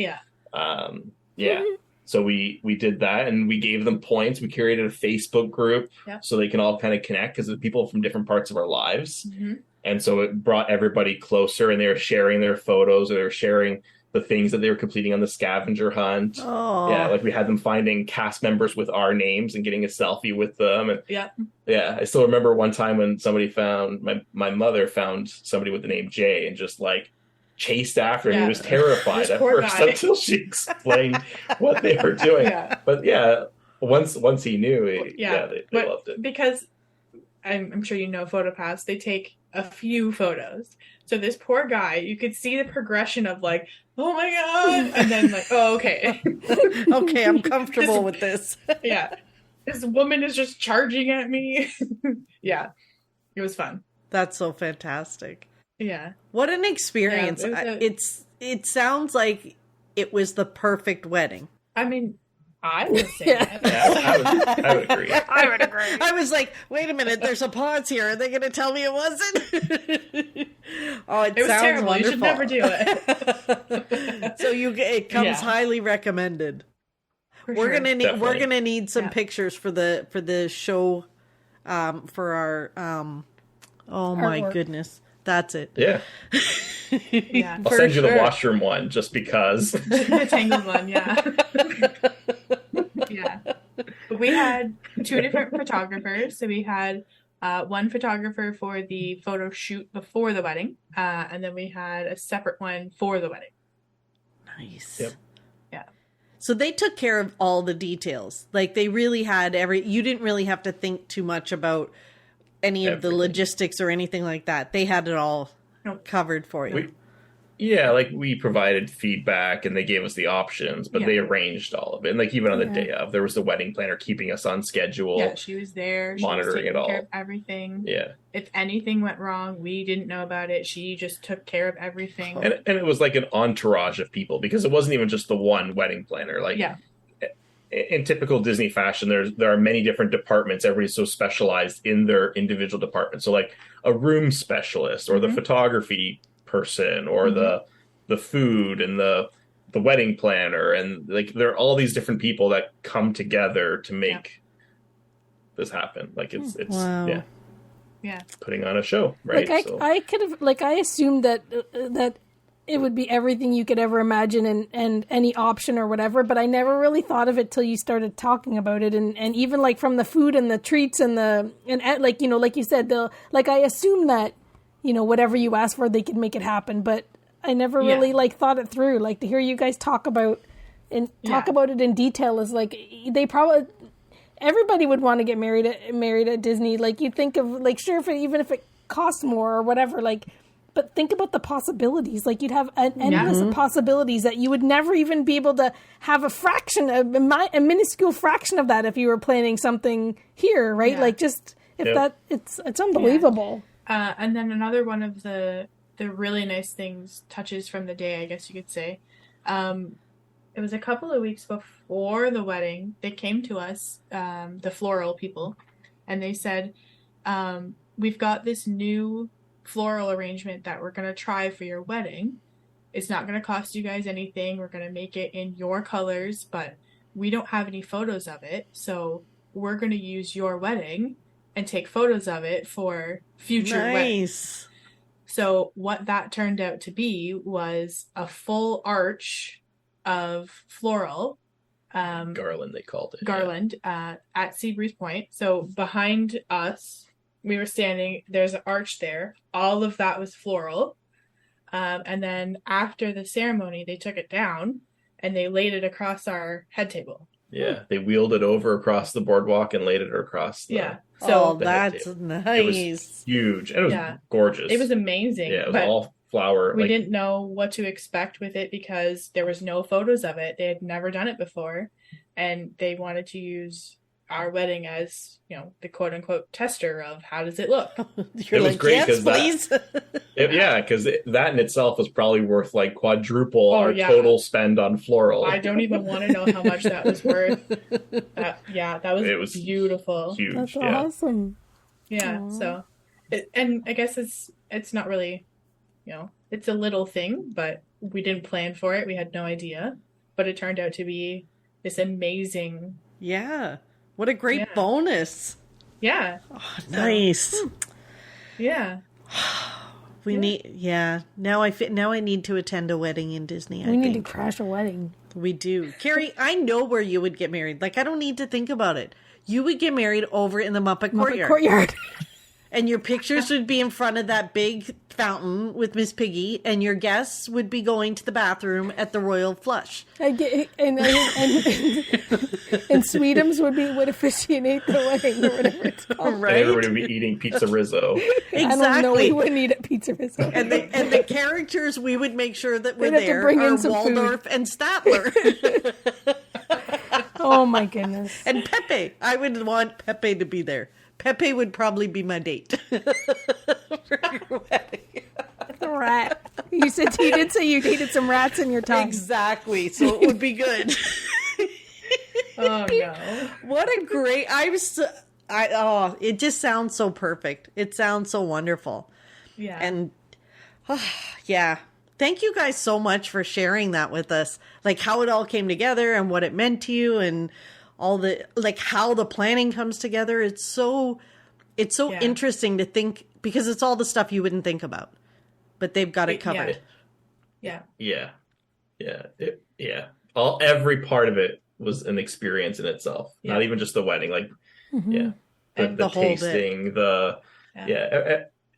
Speaker 3: so we did that, and we gave them points. We created a Facebook group so they can all kind of connect, because it's people from different parts of our lives. Mm-hmm. And so it brought everybody closer, and they were sharing their photos, or they were sharing the things that they were completing on the scavenger hunt.
Speaker 1: Oh.
Speaker 3: Yeah, like we had them finding cast members with our names and getting a selfie with them. And I still remember one time when somebody found, my mother found somebody with the name Jay and just like chased after him. He was terrified at first until she explained what they were doing. Yeah. But once he knew, they loved it.
Speaker 4: Because I'm sure you know PhotoPass, they take a few photos. So this poor guy, you could see the progression of like, oh my God, and then like, oh, okay.
Speaker 1: Okay, I'm comfortable with this.
Speaker 4: Yeah. This woman is just charging at me. Yeah. It was fun.
Speaker 1: That's so fantastic.
Speaker 4: Yeah.
Speaker 1: What an experience. Yeah, it sounds like it was the perfect wedding.
Speaker 4: I mean, I would say that.
Speaker 3: I would agree.
Speaker 4: I would agree.
Speaker 1: I was like, wait a minute, there's a pause here. Are they going to tell me it wasn't? Oh, it sounds
Speaker 4: terrible.
Speaker 1: Wonderful.
Speaker 4: You should never do it.
Speaker 1: So it comes highly recommended. We're gonna need some pictures for the show, for our oh my goodness. That's it.
Speaker 3: Yeah.
Speaker 4: Yeah.
Speaker 3: I'll send you the washroom one just because.
Speaker 4: The Tangled one, yeah. Yeah. But we had 2 different photographers. So we had one photographer for the photo shoot before the wedding, and then we had a separate one for the wedding.
Speaker 1: Nice.
Speaker 3: Yep.
Speaker 4: Yeah.
Speaker 1: So they took care of all the details. Like they really had you didn't really have to think too much about any of the logistics or anything like that. They had it all covered for you.
Speaker 3: We provided feedback and they gave us the options, but they arranged all of it. And like even on the day of, there was the wedding planner keeping us on schedule.
Speaker 4: Yeah, she was there.
Speaker 3: Monitoring it all.
Speaker 4: Care of everything.
Speaker 3: Yeah.
Speaker 4: If anything went wrong, we didn't know about it. She just took care of everything.
Speaker 3: And it was like an entourage of people, because it wasn't even just the one wedding planner. Like in typical Disney fashion, there are many different departments. Everybody's so specialized in their individual department. So like a room specialist or the photography person or the food and the wedding planner, and like there are all these different people that come together to make this happen. Like it's
Speaker 4: yeah,
Speaker 3: putting on a show, right?
Speaker 2: Like I could have I assumed that it would be everything you could ever imagine and any option or whatever, but I never really thought of it till you started talking about it. And even like from the food and the treats and like, you know, like you said, I assume that, you know, whatever you ask for, they could make it happen. But I never really like thought it through. Like to hear you guys talk about it in detail is like, everybody would want to get married at Disney. Like you think of like, sure, even if it costs more or whatever, like, but think about the possibilities. Like you'd have an endless possibilities that you would never even be able to have a minuscule fraction of that if you were planning something here, right? Yeah. Like just it's unbelievable.
Speaker 4: Yeah. And then another one of the really nice things, touches from the day, I guess you could say. It was a couple of weeks before the wedding. They came to us, the floral people, and they said, "We've got this new floral arrangement that we're going to try for your wedding. It's not going to cost you guys anything. We're going to make it in your colors, but we don't have any photos of it. So we're going to use your wedding and take photos of it for future weddings." So what that turned out to be was a full arch of floral.
Speaker 3: Garland, they called it.
Speaker 4: Garland at Seabreeze Point. So behind us, we were standing, there's an arch there. All of that was floral. And then after the ceremony, they took it down and they laid it across our head table.
Speaker 3: Yeah, they wheeled it over across the boardwalk and laid it across the
Speaker 1: So that's nice.
Speaker 3: It was huge. And it was gorgeous.
Speaker 4: It was amazing.
Speaker 3: Yeah, it was all flower.
Speaker 4: We didn't know what to expect with it because there was no photos of it. They had never done it before. And they wanted to use our wedding as, you know, the quote unquote tester of how does it look.
Speaker 3: It was great because because that in itself was probably worth like quadruple our total spend on floral.
Speaker 4: I don't even want to know how much that was worth. It was beautiful.
Speaker 3: Huge.
Speaker 2: That's awesome.
Speaker 4: Yeah. Aww. So, and I guess it's not really, you know, it's a little thing, but we didn't plan for it. We had no idea, but it turned out to be this amazing.
Speaker 1: Yeah. What a great bonus.
Speaker 4: Yeah.
Speaker 1: Oh, nice.
Speaker 4: Yeah.
Speaker 1: Now I need to attend a wedding in Disney.
Speaker 2: We need to crash a wedding.
Speaker 1: We do. Carrie, I know where you would get married. Like, I don't need to think about it. You would get married over in the Muppet Courtyard. And your pictures would be in front of that big fountain with Miss Piggy, and your guests would be going to the bathroom at the Royal Flush.
Speaker 2: And Sweetums would officiate the wedding or whatever it's called.
Speaker 3: Right? And everybody would be eating pizza Rizzo.
Speaker 1: Exactly.
Speaker 2: I don't know, we wouldn't eat pizza Rizzo.
Speaker 1: And the characters we would make sure that were there are Waldorf food. And Statler.
Speaker 2: Oh my goodness.
Speaker 1: And Pepe. I would want Pepe to be there. Pepe would probably be my date for your wedding.
Speaker 2: Rat. You did say you dated some rats in your tongue.
Speaker 1: Exactly. So it would be good.
Speaker 4: Oh no!
Speaker 1: What a great! It just sounds so perfect. It sounds so wonderful.
Speaker 4: Yeah.
Speaker 1: And thank you guys so much for sharing that with us. Like how it all came together and what it meant to you and all the, like how the planning comes together. It's so interesting to think because it's all the stuff you wouldn't think about, but they've got it covered.
Speaker 3: Every part of it was an experience in itself. Not even just the wedding, like, the tasting,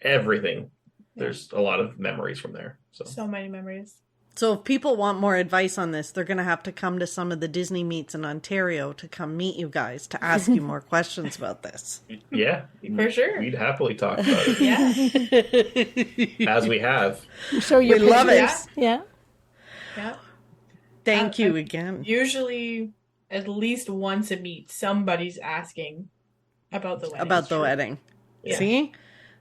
Speaker 3: everything. There's a lot of memories from there.
Speaker 4: So many memories.
Speaker 1: So if people want more advice on this, they're going to have to come to some of the Disney meets in Ontario to come meet you guys to ask you more questions about this.
Speaker 3: Yeah.
Speaker 4: For sure.
Speaker 3: We'd happily talk about it.
Speaker 4: Yeah.
Speaker 3: As we have.
Speaker 2: Show you.
Speaker 1: We love it.
Speaker 2: Yeah.
Speaker 4: Yeah.
Speaker 1: Thank you again.
Speaker 4: Usually, at least once a meet, somebody's asking about the wedding.
Speaker 1: About the wedding.
Speaker 4: Yeah.
Speaker 1: See?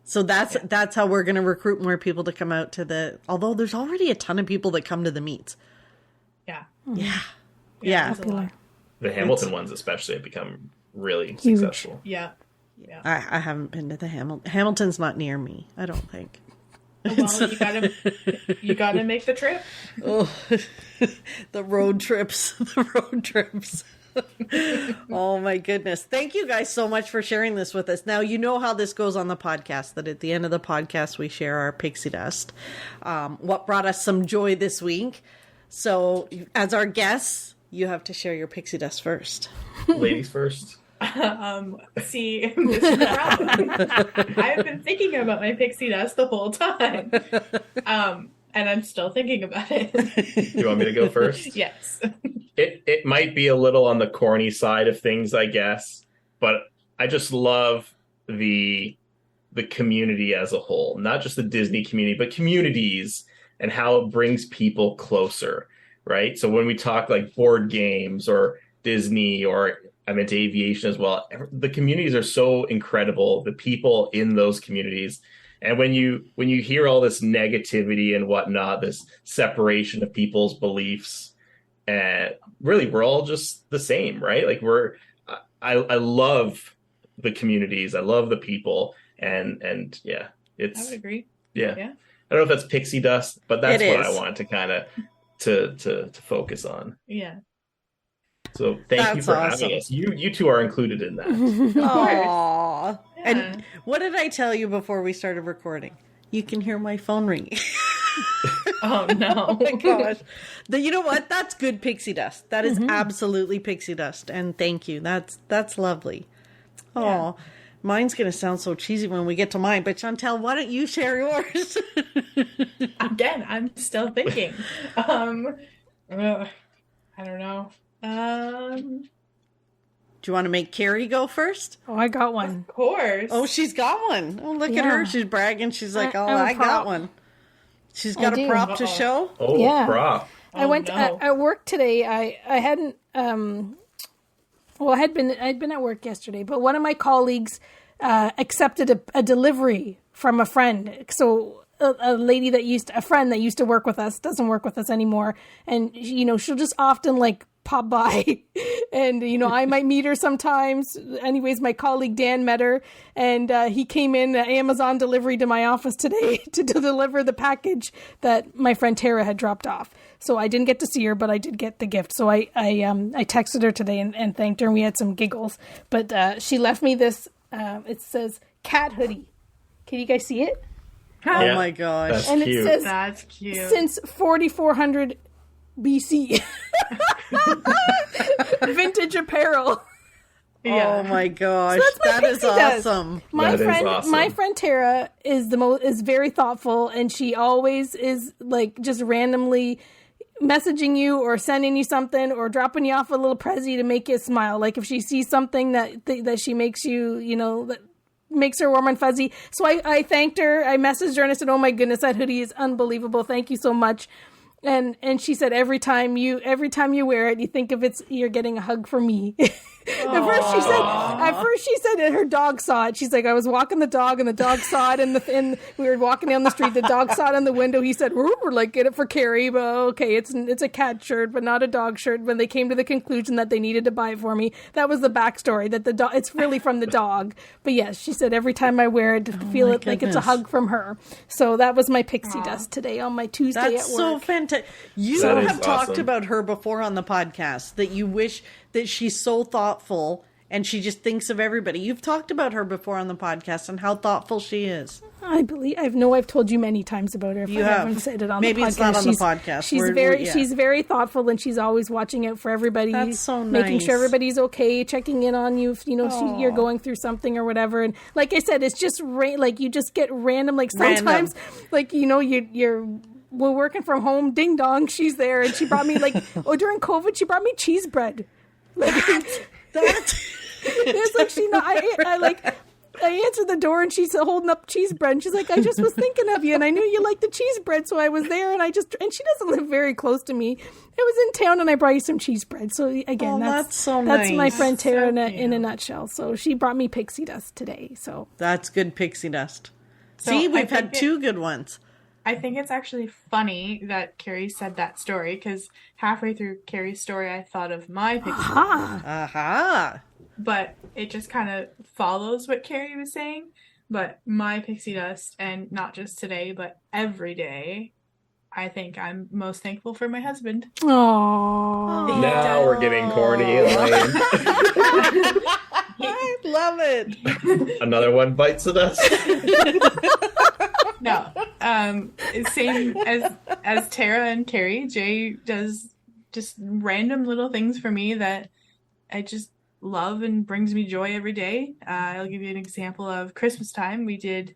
Speaker 1: So that's how we're going to recruit more people to come out to although there's already a ton of people that come to the meets.
Speaker 4: Yeah.
Speaker 1: Yeah.
Speaker 3: The Hamilton ones especially have become really successful.
Speaker 4: Yeah.
Speaker 1: I haven't been to the Hamilton's not near me, I don't think.
Speaker 4: Well, you gotta make the trip.
Speaker 1: Oh, the road trips. Oh my goodness. Thank you guys so much for sharing this with us. Now, you know how this goes on the podcast, that at the end of the podcast, we share our pixie dust. What brought us some joy this week. So as our guests, you have to share your pixie dust first.
Speaker 3: Ladies first.
Speaker 4: See, this is the problem. I've been thinking about my pixie dust the whole time. And I'm still thinking about it.
Speaker 3: You want me to go first?
Speaker 4: Yes.
Speaker 3: It might be a little on the corny side of things, I guess, but I just love the community as a whole, not just the Disney community, but communities and how it brings people closer, right? So when we talk like board games or Disney, or I'm into aviation as well, the communities are so incredible, the people in those communities. And when you hear all this negativity and whatnot, this separation of people's beliefs, and really we're all just the same, right? Like I love the communities, I love the people, and yeah, it's.
Speaker 4: I would agree.
Speaker 3: Yeah.
Speaker 4: Yeah.
Speaker 3: I don't know if that's pixie dust, but that's
Speaker 1: It
Speaker 3: what
Speaker 1: is.
Speaker 3: I want to kind of to focus on.
Speaker 4: Yeah.
Speaker 3: So thank you
Speaker 1: That's
Speaker 3: for
Speaker 1: awesome.
Speaker 3: having us. You two are included in that.
Speaker 1: Aww.
Speaker 4: Yeah.
Speaker 1: And what did I tell you before we started recording? You can hear my phone ringing.
Speaker 4: Oh no.
Speaker 1: Oh my gosh. You know what? That's good pixie dust. That is absolutely pixie dust. And thank you. That's lovely. Oh,
Speaker 4: Yeah.
Speaker 1: mine's going to sound so cheesy when we get to mine. But Chantel, why don't you share yours?
Speaker 4: Again, I'm still thinking. I don't know.
Speaker 1: Do you want to make Carrie go first?
Speaker 2: Oh, I got one.
Speaker 4: Of course.
Speaker 1: Oh, she's got one. Oh, look at
Speaker 2: Yeah.
Speaker 1: her. She's bragging. She's like, oh,
Speaker 2: I'm a
Speaker 1: I got
Speaker 2: prop.
Speaker 1: one. She's got
Speaker 2: I
Speaker 1: a
Speaker 2: do.
Speaker 1: prop to
Speaker 4: Uh-oh.
Speaker 1: show.
Speaker 3: Oh,
Speaker 2: Yeah.
Speaker 3: prop.
Speaker 2: I went
Speaker 4: no.
Speaker 2: at work today. I hadn't. Well, I'd been at work yesterday, but one of my colleagues accepted a delivery from a friend. So a friend that used to work with us doesn't work with us anymore, and she'll just often like pop by, and I might meet her sometimes. Anyways, my colleague Dan met her, and he came in Amazon delivery to my office today to deliver the package that my friend Tara had dropped off. So I didn't get to see her, but I did get the gift. So I texted her today and thanked her, and we had some giggles. But she left me this. It says cat hoodie. Can you guys see it?
Speaker 1: Oh
Speaker 3: Yeah,
Speaker 1: my gosh.
Speaker 3: that's
Speaker 2: And
Speaker 3: cute.
Speaker 2: it says
Speaker 4: That's cute.
Speaker 2: since 4400 BC. Vintage apparel.
Speaker 1: Oh my gosh.
Speaker 2: that's my
Speaker 1: That is
Speaker 2: pixie dust.
Speaker 1: awesome.
Speaker 2: My
Speaker 3: That is
Speaker 2: friend,
Speaker 3: awesome.
Speaker 2: my friend Tara is very thoughtful, and she always is like just randomly messaging you or sending you something or dropping you off a little prezi to make you smile. Like if she sees something that she makes you, that makes her warm and fuzzy. So I thanked her. I messaged her and I said, "Oh my goodness, that hoodie is unbelievable. Thank you so much." And she said every time you wear it, you think of you're getting a hug from me. At first she said that her dog saw it. She's like, I was walking the dog and the dog saw it, and we were walking down the street. The dog saw it in the window. He said, "We're like, get it for Carrie." But okay, it's a cat shirt, but not a dog shirt. When they came to the conclusion that they needed to buy it for me, that was the backstory. That the dog, it's really from the dog. But yes, she said every time I wear it, feel it like it's a
Speaker 1: goodness.
Speaker 2: hug from her. So that was my pixie dust today on my Tuesday
Speaker 1: That's
Speaker 2: at work.
Speaker 1: so fantastic. You
Speaker 3: That is
Speaker 1: have talked
Speaker 3: awesome.
Speaker 1: about her before on the podcast, that you wish that she's so thoughtful and she just thinks of everybody. You've talked about her before on the podcast and how thoughtful she is.
Speaker 2: I've told you many times about her. If
Speaker 1: You
Speaker 2: I
Speaker 1: have.
Speaker 2: haven't said it on
Speaker 1: Maybe
Speaker 2: the podcast.
Speaker 1: it's not on the podcast.
Speaker 2: She's very thoughtful, and she's always watching out for everybody.
Speaker 1: That's so
Speaker 2: making
Speaker 1: nice.
Speaker 2: sure everybody's okay, checking in on you if you're going through something or whatever. And like I said, it's just like you just get random. Like sometimes, like we're working from home. Ding dong, she's there, and she brought me during COVID, she brought me cheese bread. Like it's like I answered the door and she's holding up cheese bread and she's like, I just was thinking of you and I knew you liked the cheese bread, so I was there and she doesn't live very close to me. I was in town and I brought you some cheese bread. So again,
Speaker 1: that's so
Speaker 2: that's
Speaker 1: nice.
Speaker 2: my friend Tara
Speaker 4: So
Speaker 2: in a nutshell. So she brought me pixie dust today. So
Speaker 1: That's good pixie dust.
Speaker 4: So
Speaker 1: See,
Speaker 4: I
Speaker 1: we've had
Speaker 4: think it-
Speaker 1: two good ones.
Speaker 4: I think it's actually funny that Carrie said that story, because halfway through Carrie's story, I thought of my pixie dust.
Speaker 1: Aha.
Speaker 4: But it just kind of follows what Carrie was saying. But my pixie dust, and not just today, but every day, I think I'm most thankful for my husband.
Speaker 2: Aww.
Speaker 3: Now we're getting corny, Elaine.
Speaker 1: I love it.
Speaker 3: Another one bites the dust.
Speaker 4: No, same as Tara and Carrie. Jay does just random little things for me that I just love and brings me joy every day. I'll give you an example of Christmas time. We did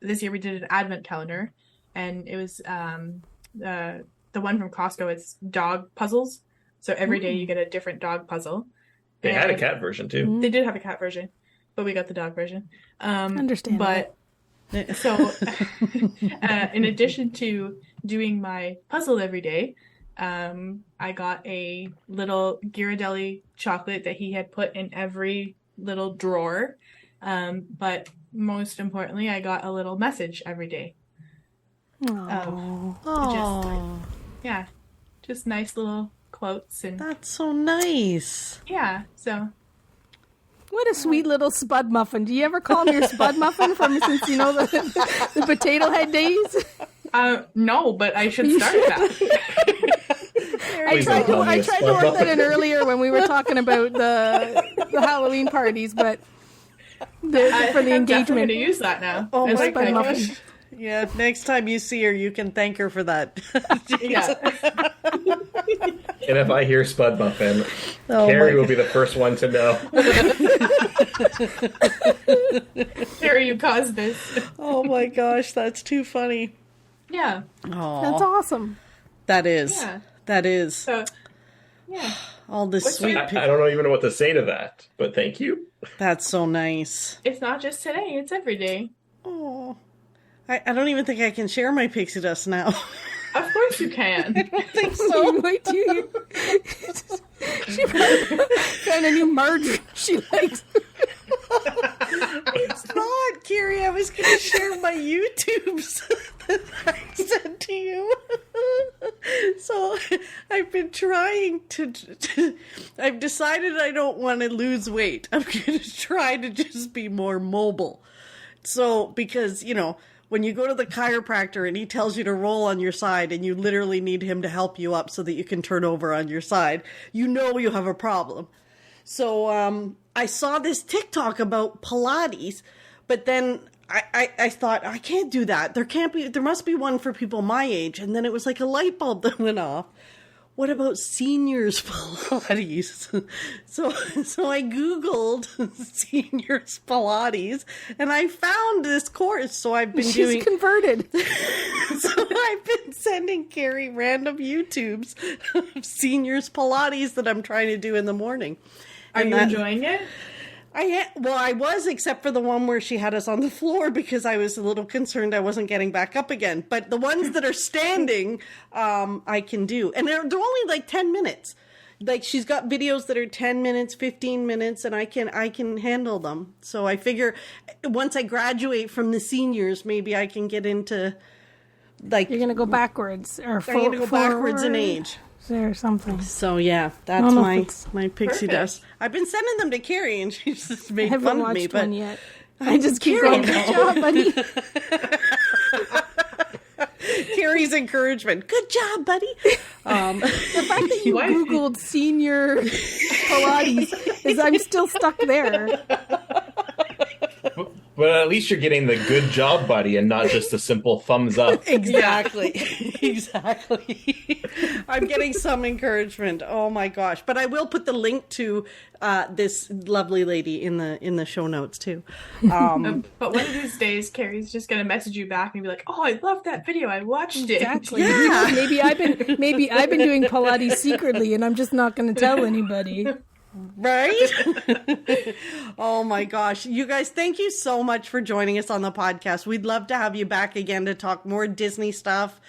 Speaker 4: this year. We did an advent calendar, and it was the one from Costco. It's dog puzzles. So every day you get a different dog puzzle.
Speaker 3: They had a cat version too.
Speaker 4: They did have a cat version, but we got the dog version.
Speaker 2: Understandable.
Speaker 4: But so, in addition to doing my puzzle every day, I got a little Ghirardelli chocolate that he had put in every little drawer. But most importantly, I got a little message every day. Just nice little quotes. And
Speaker 1: that's so nice.
Speaker 4: Yeah, so...
Speaker 2: What a sweet little spud muffin. Do you ever call him your spud muffin since you know the potato head days?
Speaker 4: No, but I should start that.
Speaker 2: I tried to work that in earlier when we were talking about the Halloween parties, but for the engagement.
Speaker 4: I'm going to use that now.
Speaker 2: Oh my gosh.
Speaker 1: Yeah, next time you see her, you can thank her for that.
Speaker 4: Yeah.
Speaker 3: And if I hear Spud Muffin, Carrie will be the first one to know.
Speaker 4: Carrie, you caused this.
Speaker 1: Oh my gosh, that's too funny.
Speaker 4: Yeah.
Speaker 1: Aww.
Speaker 2: That's awesome.
Speaker 1: That is.
Speaker 4: Yeah.
Speaker 1: That is.
Speaker 4: So, yeah.
Speaker 1: All this sweet...
Speaker 3: I don't even know what to say to that, but thank you.
Speaker 1: That's so nice.
Speaker 4: It's not just today, it's every day.
Speaker 1: Oh. I don't even think I can share my pixie dust now.
Speaker 4: Of course you can.
Speaker 1: I don't think so.
Speaker 2: Wait till you... She found a new margarine she likes.
Speaker 1: It's not, Carrie. I was going to share my YouTubes that I sent to you. So I've been trying to I've decided I don't want to lose weight. I'm going to try to just be more mobile. So, because, when you go to the chiropractor and he tells you to roll on your side and you literally need him to help you up so that you can turn over on your side, you have a problem. So I saw this TikTok about Pilates, but then I thought, I can't do that. There must be one for people my age. And then it was like a light bulb that went off. What about seniors Pilates? So I Googled seniors Pilates and I found this course. So I've been
Speaker 2: She's converted.
Speaker 1: So I've been sending Carrie random YouTubes of seniors Pilates that I'm trying to do in the morning.
Speaker 4: Are you enjoying it?
Speaker 1: I was, except for the one where she had us on the floor because I was a little concerned I wasn't getting back up again. But the ones that are standing, I can do. And they're only like 10 minutes. Like, she's got videos that are 10 minutes, 15 minutes, and I can handle them. So I figure once I graduate from the seniors, maybe I can get into, like... You're
Speaker 2: going to go backwards. Or
Speaker 1: I'm going to go backwards in age.
Speaker 2: Or something.
Speaker 1: So yeah, that's my pixie dust. I've been sending them to Carrie, and she's just made fun of me. But
Speaker 2: one yet. I just keep going. Good job, buddy.
Speaker 1: Carrie's encouragement. Good job, buddy.
Speaker 2: The fact that you Googled senior Pilates is I'm still stuck there.
Speaker 3: But at least you're getting the good job, buddy, and not just a simple thumbs up.
Speaker 1: Exactly. Exactly. I'm getting some encouragement. Oh my gosh. But I will put the link to this lovely lady in the show notes too.
Speaker 4: But one of these days, Carrie's just gonna message you back and be like, "Oh, I love that video. I watched it."
Speaker 2: Exactly. Yeah. Maybe I've been doing Pilates secretly, and I'm just not going to tell anybody.
Speaker 1: Right? Oh my gosh. You guys, thank you so much for joining us on the podcast. We'd love to have you back again to talk more Disney stuff.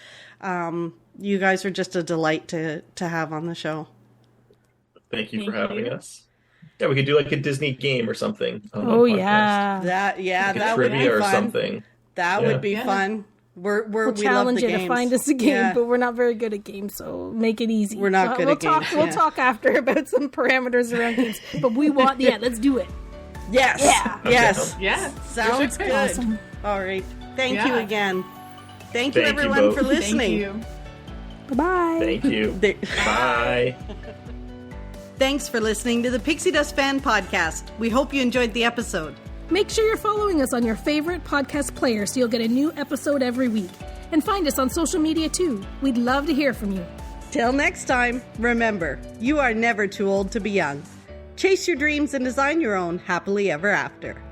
Speaker 1: You guys are just a delight to have on the show.
Speaker 3: Thank you for having us. Yeah, we could do like a Disney game or something.
Speaker 2: Oh yeah.
Speaker 1: That would be
Speaker 3: trivia or
Speaker 1: fun.
Speaker 3: Something.
Speaker 1: That would be fun.
Speaker 2: We'll
Speaker 1: we
Speaker 2: challenge
Speaker 1: love the
Speaker 2: you
Speaker 1: games.
Speaker 2: to find us a game, but we're not very good at games, so make it easy.
Speaker 1: We're not good at games.
Speaker 2: We'll talk after about some parameters around games, but let's do it.
Speaker 1: Yes.
Speaker 2: Yeah.
Speaker 1: Yes.
Speaker 4: Yeah.
Speaker 1: Sounds good.
Speaker 2: Awesome.
Speaker 1: All right. Thank you again. Thank you, everyone, for listening.
Speaker 4: Thank you.
Speaker 2: Bye-bye.
Speaker 3: Thank you. Bye.
Speaker 1: Thanks for listening to the Pixie Dust Fan Podcast. We hope you enjoyed the episode.
Speaker 2: Make sure you're following us on your favorite podcast player so you'll get a new episode every week. And find us on social media too. We'd love to hear from you.
Speaker 1: Till next time, remember, you are never too old to be young. Chase your dreams and design your own happily ever after.